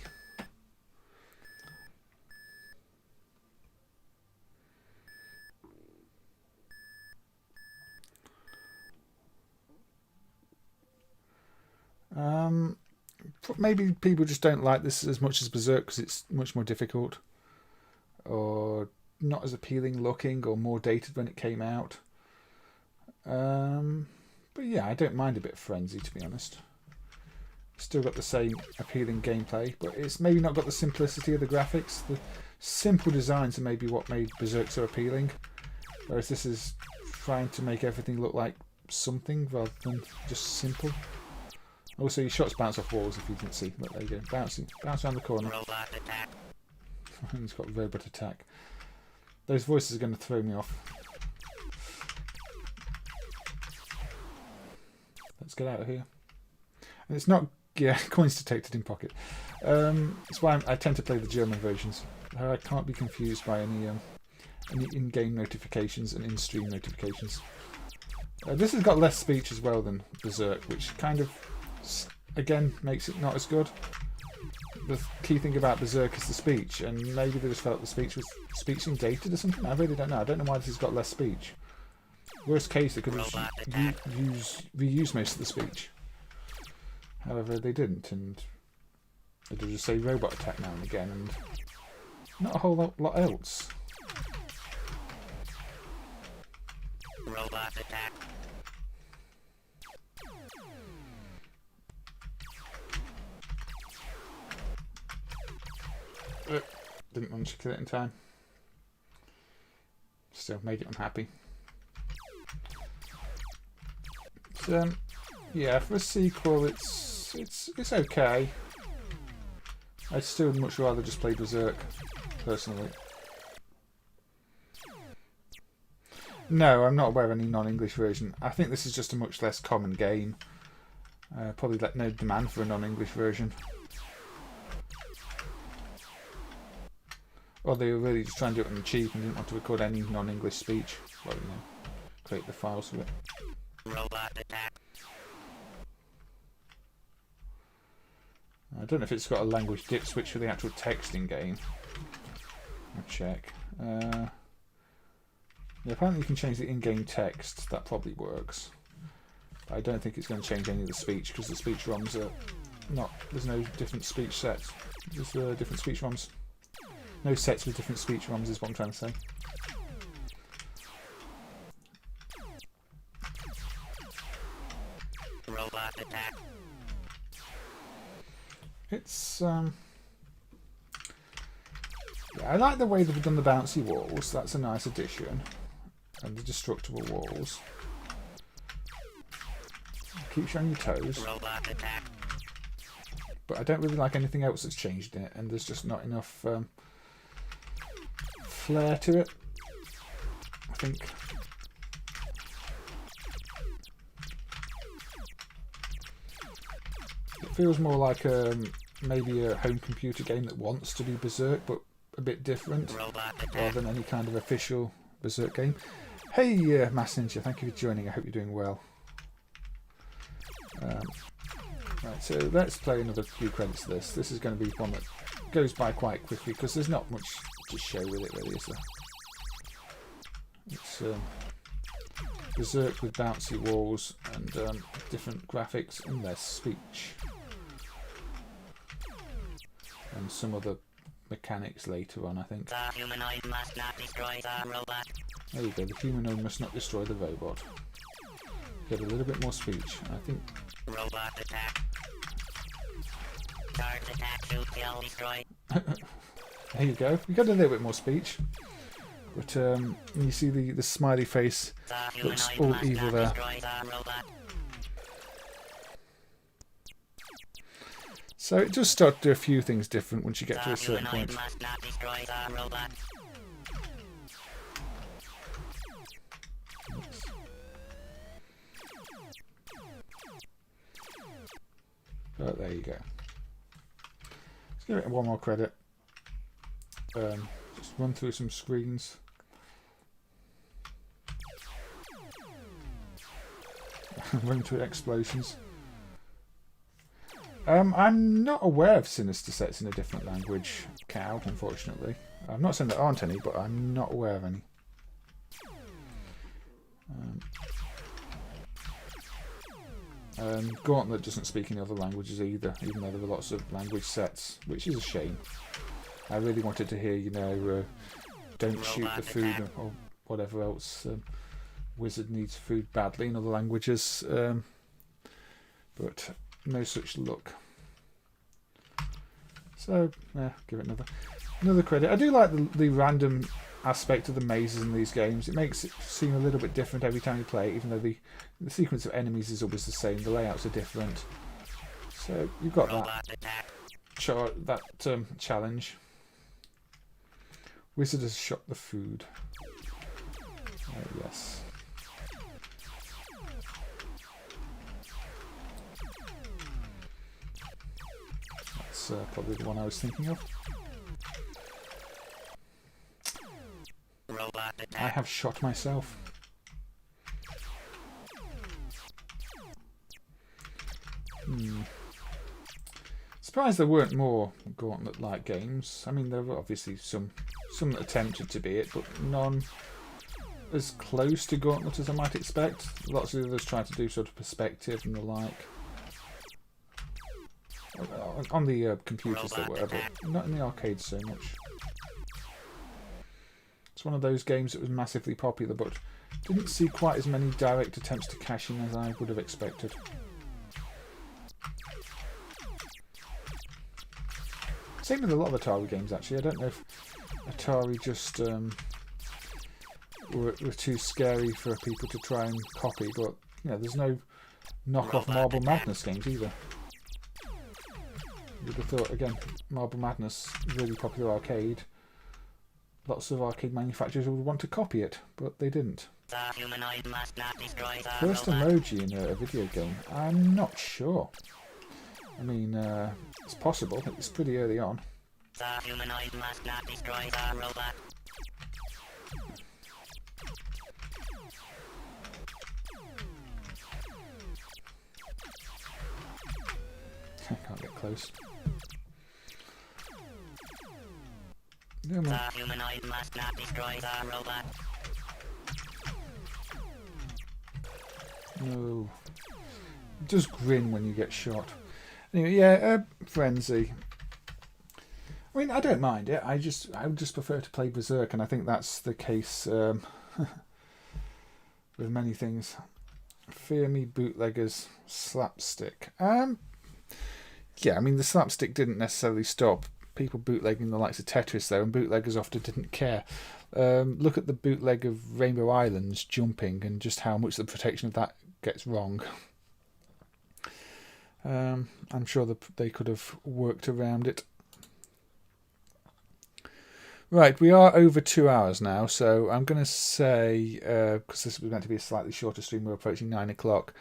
Maybe people just don't like this as much as Berserk because it's much more difficult, or not as appealing looking, or more dated when it came out. But yeah, I don't mind a bit of Frenzy, to be honest. Still got the same appealing gameplay, but it's maybe not got the simplicity of the graphics. The simple designs are maybe what made Berserk so appealing, whereas this is trying to make everything look like something rather than just simple. Also, your shots bounce off walls if you didn't see. Look, there you go. Bounce around the corner. Robot attack. He's got robot attack. Those voices are going to throw me off. Let's get out of here. And it's not, yeah, coins detected in pocket. That's why I tend to play the German versions. I can't be confused by any in-game notifications and in-stream notifications. This has got less speech as well than Berserk, which kind of, again, makes it not as good. The key thing about Berserk is the speech, and maybe they just felt the speech seemed dated or something. I really don't know. I don't know why this has got less speech. Worst case, they could have reused most of the speech. However, they didn't, and they did just say robot attack now and again, and not a whole lot else. Robot attack. Didn't manage to kill it in time. Still made it unhappy. So, yeah, for a sequel, it's okay. I'd still much rather just play Berserk, personally. No, I'm not aware of any non-English version. I think this is just a much less common game. Probably no demand for a non-English version. Or they were really just trying to do it on the cheap and didn't want to record any non-English speech. Well, you know, create the files for it. Robot attack. I don't know if it's got a language dip switch for the actual text in game. I'll check. Yeah, apparently you can change the in-game text. That probably works. But I don't think it's going to change any of the speech because the speech ROMs are not. There's no different speech sets. There's different speech ROMs. No sets with different speech ROMs is what I'm trying to say. Robot attack. It's yeah, I like the way they've done the bouncy walls. That's a nice addition, and the destructible walls. Keeps you on your toes. Robot attack. But I don't really like anything else that's changed in it, and there's just not enough flair to it, I think. It feels more like maybe a home computer game that wants to do Berserk, but a bit different, rather than any kind of official Berserk game. Hey, Mass Ninja, thank you for joining. I hope you're doing well. Right, so let's play another few credits of this. This is going to be one that goes by quite quickly because there's not much to show with it, really, is there? It's Berserk with bouncy walls and different graphics and less speech. And some other mechanics later on, I think. The humanoid must not destroy the robot. There you go, the humanoid must not destroy the robot. Get a little bit more speech, I think. Robot attack. Charge attack, shoot, kill, destroy. There you go. We got a little bit more speech, but you see the smiley face looks all evil there. So it does start to do a few things different once you get to a certain point. Oh, there you go. Let's give it one more credit. Just run through some screens. Run through explosions. I'm not aware of sinister sets in a different language, Cow, unfortunately. I'm not saying there aren't any, but I'm not aware of any. Gauntlet doesn't speak any other languages either, even though there are lots of language sets, which is a shame. I really wanted to hear, you know, don't shoot the food or whatever else. Wizard needs food badly in other languages, but no such luck. So yeah, give it another credit. I do like the random aspect of the mazes in these games. It makes it seem a little bit different every time you play, even though the sequence of enemies is always the same. The layouts are different. So you've got that challenge. Wizard has shot the food. Yes. That's probably the one I was thinking of. I have shot myself. Surprised there weren't more Gauntlet-like games. I mean, there were obviously some that attempted to be it, but none as close to Gauntlet as I might expect. Lots of others tried to do sort of perspective and the like. On the computers there were, but not in the arcades so much. It's one of those games that was massively popular, but didn't see quite as many direct attempts to cash in as I would have expected. Same with a lot of Atari games, actually. I don't know if Atari just were too scary for people to try and copy, but you know, there's no knockoff Marble Madness games either. You'd have thought, again, Marble Madness, really popular arcade. Lots of arcade manufacturers would want to copy it, but they didn't. First emoji in a video game? I'm not sure. I mean, it's possible. It's pretty early on. The humanoid must not destroy the robot. I can't get close. The humanoid must not destroy the robot. No. Just grin when you get shot. Anyway, yeah, Frenzy. I mean, I don't mind it. I would just prefer to play Berserk, and I think that's the case with many things. Fear me, bootleggers, slapstick. Yeah, I mean, the slapstick didn't necessarily stop people bootlegging the likes of Tetris, though, and bootleggers often didn't care. Look at the bootleg of Rainbow Islands jumping and just how much the protection of that gets wrong. I'm sure they could have worked around it. Right, we are over 2 hours now, so I'm going to say, because this was meant to be a slightly shorter stream, we're approaching 9 o'clock.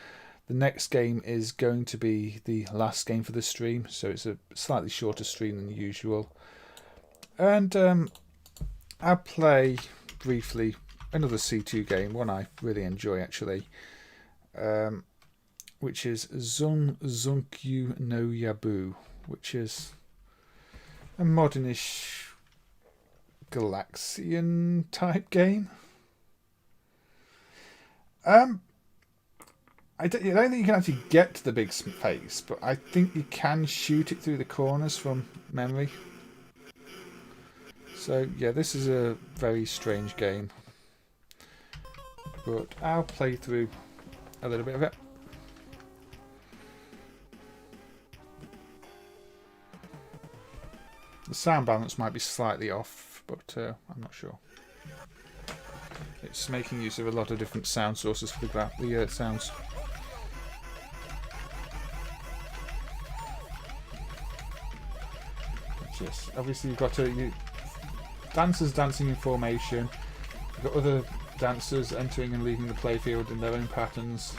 The next game is going to be the last game for the stream, so it's a slightly shorter stream than usual. And I'll play briefly another C2 game, one I really enjoy actually, which is Zunzunkyou no Yabou, which is a modernish Galaxian type game. I don't think you can actually get to the big space, but I think you can shoot it through the corners from memory. So yeah, this is a very strange game, but I'll play through a little bit of it. The sound balance might be slightly off, but I'm not sure. It's making use of a lot of different sound sources for the sounds. Yes, obviously you've got dancers dancing in formation. You've got other dancers entering and leaving the playfield in their own patterns.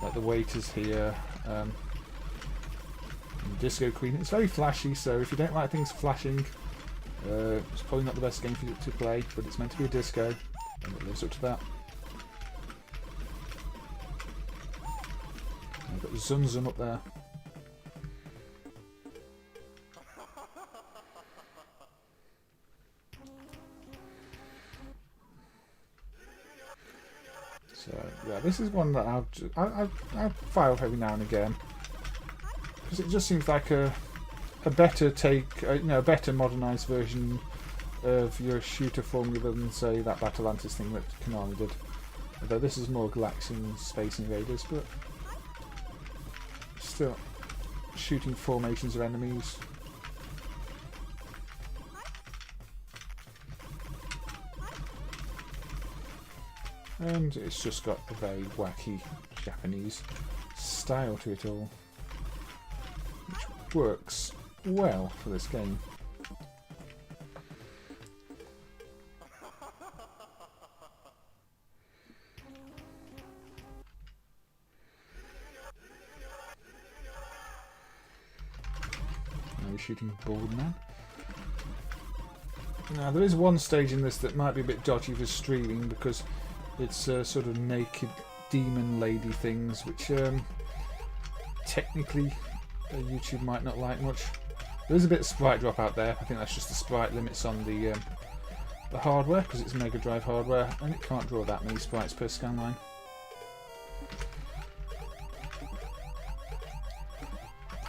Like the waiters here. Disco Queen. It's very flashy, so if you don't like things flashing, it's probably not the best game for you to play, but it's meant to be a disco, and it lives up to that. And we've got Zunzun up there. So yeah, this is one that I'll fire up every now and again, because it just seems like a better take, a better modernised version of your shooter formula than say that Amatelass thing that Konami did. Although this is more Galaxian Space Invaders, but still, shooting formations of enemies. And it's just got a very wacky Japanese style to it all, which works well for this game. Now we're shooting bald man. Now there is one stage in this that might be a bit dodgy for streaming because it's sort of naked demon lady things, which technically YouTube might not like much. There is a bit of sprite drop out there. I think that's just the sprite limits on the hardware, because it's Mega Drive hardware, and it can't draw that many sprites per scan line.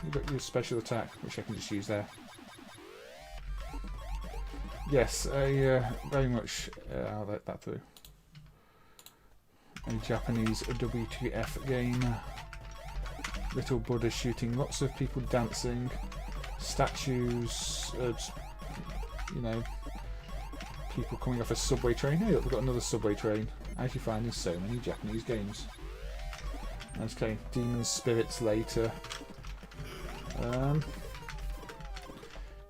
You've got your special attack, which I can just use there. Yes, very much. I'll let that through. A Japanese WTF game. Little Buddha shooting, lots of people dancing, statues, you know, people coming off a subway train. Hey, look, we've got another subway train, as you find in so many Japanese games. Okay, demon spirits later.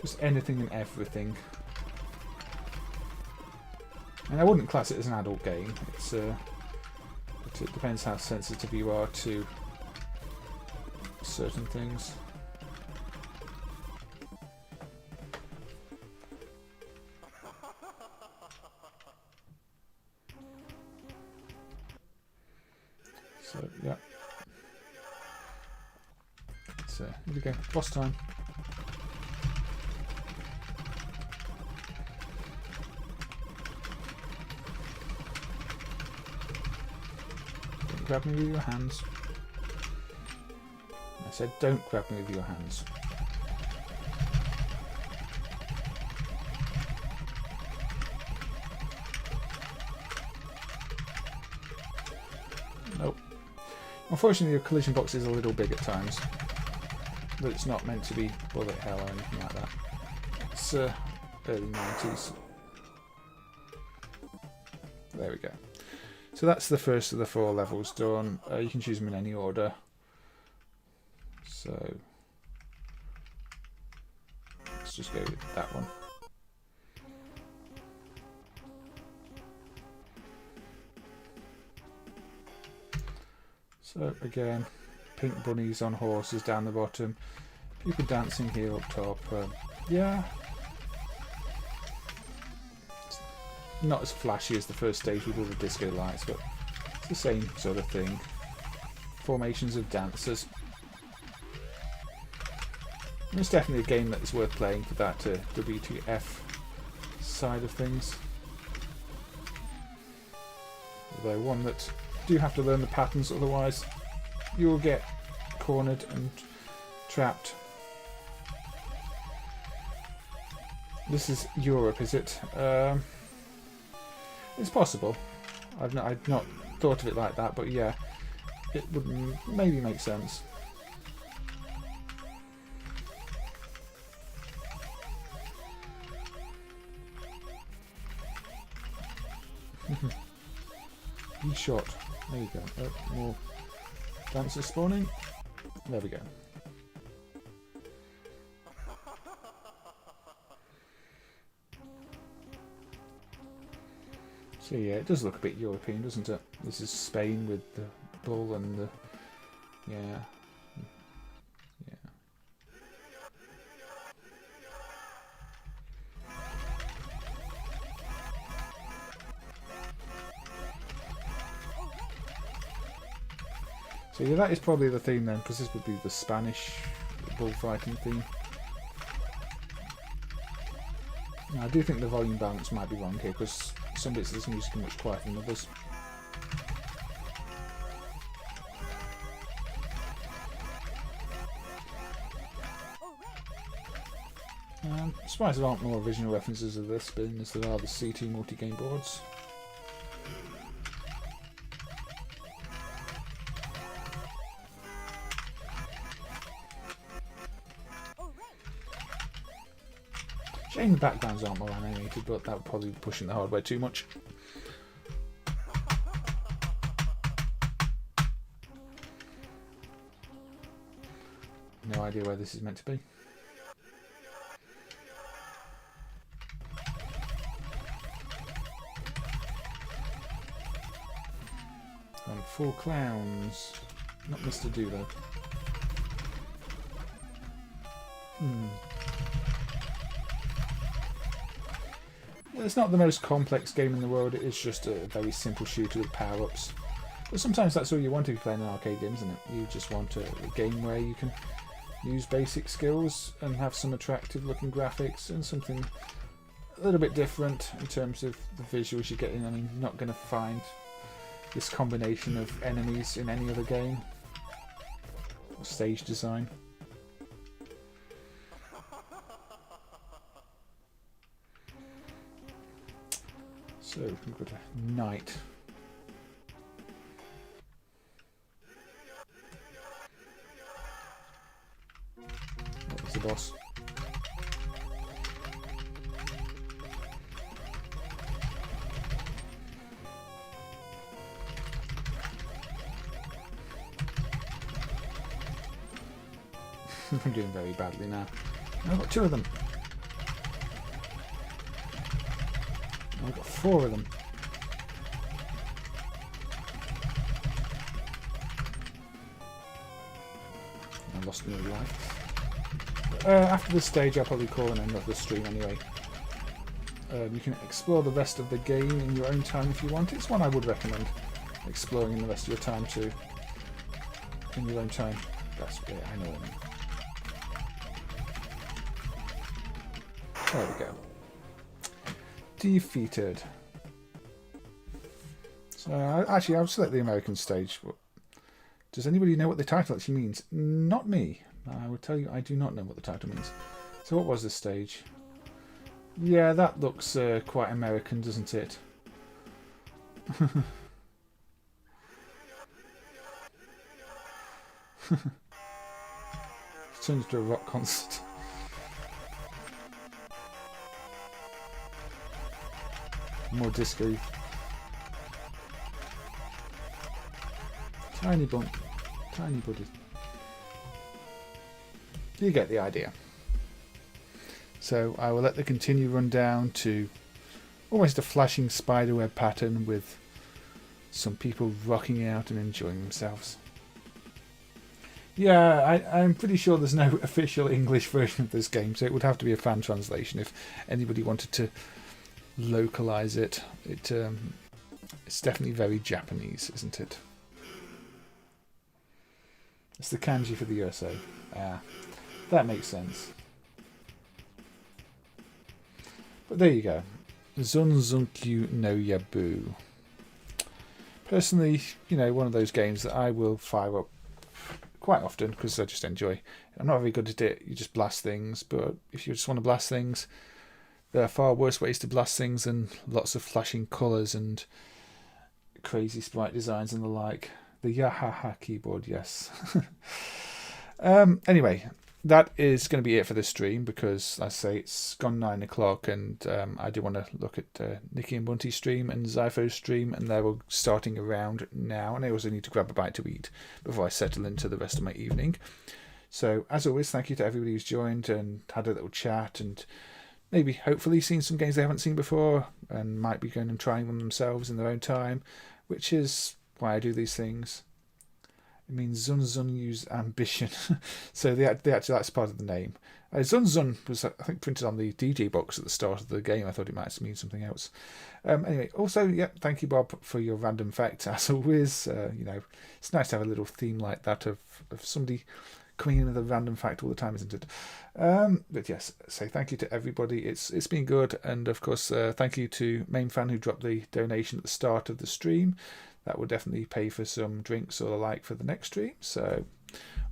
Just anything and everything. And I wouldn't class it as an adult game. It's but it depends how sensitive you are to certain things. So yeah. So here we go. Boss time. Grab me with your hands. I said don't grab me with your hands. Nope. Unfortunately your collision box is a little big at times. But it's not meant to be bullet hell or anything like that. It's early 90s. There we go. So that's the first of the 4 levels done. You can choose them in any order. So let's just go with that one. So again, pink bunnies on horses down the bottom, people dancing here up top. Yeah, it's not as flashy as the first stage with all the disco lights, but it's the same sort of thing. Formations of dancers. And it's definitely a game that is worth playing for that WTF side of things. Although one that you do have to learn the patterns, otherwise you will get cornered and trapped. This is Europe, is it? It's possible. I've not thought of it like that, but yeah, it would maybe make sense. He shot. There you go. Oh, more dancers spawning. There we go. So yeah, it does look a bit European, doesn't it? This is Spain with the bull and the... yeah. Yeah. So yeah, that is probably the theme then, because this would be the Spanish bullfighting theme. Now, I do think the volume balance might be wrong here, because some bits of this music are much quieter than others. I'm surprised there aren't more original references of this, being as there are the C2 multi-game boards. Shame the backgrounds aren't more animated, but that would probably be pushing the hardware too much. No idea where this is meant to be. And 4 clowns. Not Mr. Doodle. Well, it's not the most complex game in the world. It is just a very simple shooter with power-ups. But sometimes that's all you want if you're playing an arcade game, isn't it? You just want a game where you can use basic skills and have some attractive looking graphics and something a little bit different in terms of the visuals you're getting. I mean, you're not going to find this combination of enemies in any other game or stage design. So we've got a knight. That was the boss. I'm doing very badly now. I've got 2 of them. I've got 4 of them. I lost no life. After this stage, I'll probably call an end of the stream anyway. You can explore the rest of the game in your own time if you want. It's one I would recommend exploring in the rest of your time too. In your own time. That's great, I know what I mean. There we go. Defeated. So actually, I'll select the American stage. Does anybody know what the title actually means? Not me. I will tell you, I do not know what the title means. So what was this stage? Yeah, that looks quite American, doesn't it? It turns into a rock concert. More disco. Tiny bump. Tiny buddy. You get the idea. So I will let the continue run down to almost a flashing spiderweb pattern with some people rocking out and enjoying themselves. Yeah, I'm pretty sure there's no official English version of this game, so it would have to be a fan translation if anybody wanted to localize it. It's definitely very Japanese, isn't it? It's the kanji for the USA. Ah, that makes sense. But there you go. Zunzunkyou no Yabou. Personally, you know, one of those games that I will fire up quite often because I just enjoy. I'm not very good at it. You just blast things, but if you just want to blast things, there are far worse ways to blast things than lots of flashing colours and crazy sprite designs and the like. The Yahaha keyboard, yes. Anyway, that is going to be it for this stream because, as I say, it's gone 9 o'clock and I do want to look at Nikki and Bunty's stream and Zypho's stream, and they're all starting around now, and I also need to grab a bite to eat before I settle into the rest of my evening. So, as always, thank you to everybody who's joined and had a little chat and maybe hopefully seen some games they haven't seen before and might be going and trying them themselves in their own time, which is why I do these things. It means Zunzunkyou's ambition. So that's part of the name. Zunzun was, I think, printed on the DJ box at the start of the game. I thought it might mean something else. Anyway, also, yeah, thank you, Bob, for your random fact. As always, you know, it's nice to have a little theme like that of somebody coming in with a random fact all the time, isn't it? But yes, say thank you to everybody. It's been good, and of course, thank you to MAME Fan who dropped the donation at the start of the stream. That will definitely pay for some drinks or the like for the next stream. So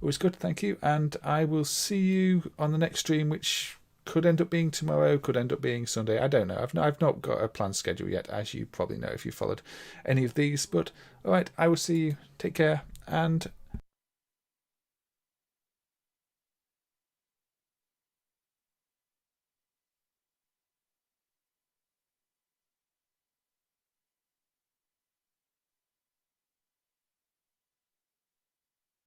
always good, thank you, and I will see you on the next stream, which could end up being tomorrow, could end up being Sunday. I don't know. I've not got a planned schedule yet, as you probably know if you followed any of these. But all right, I will see you. Take care and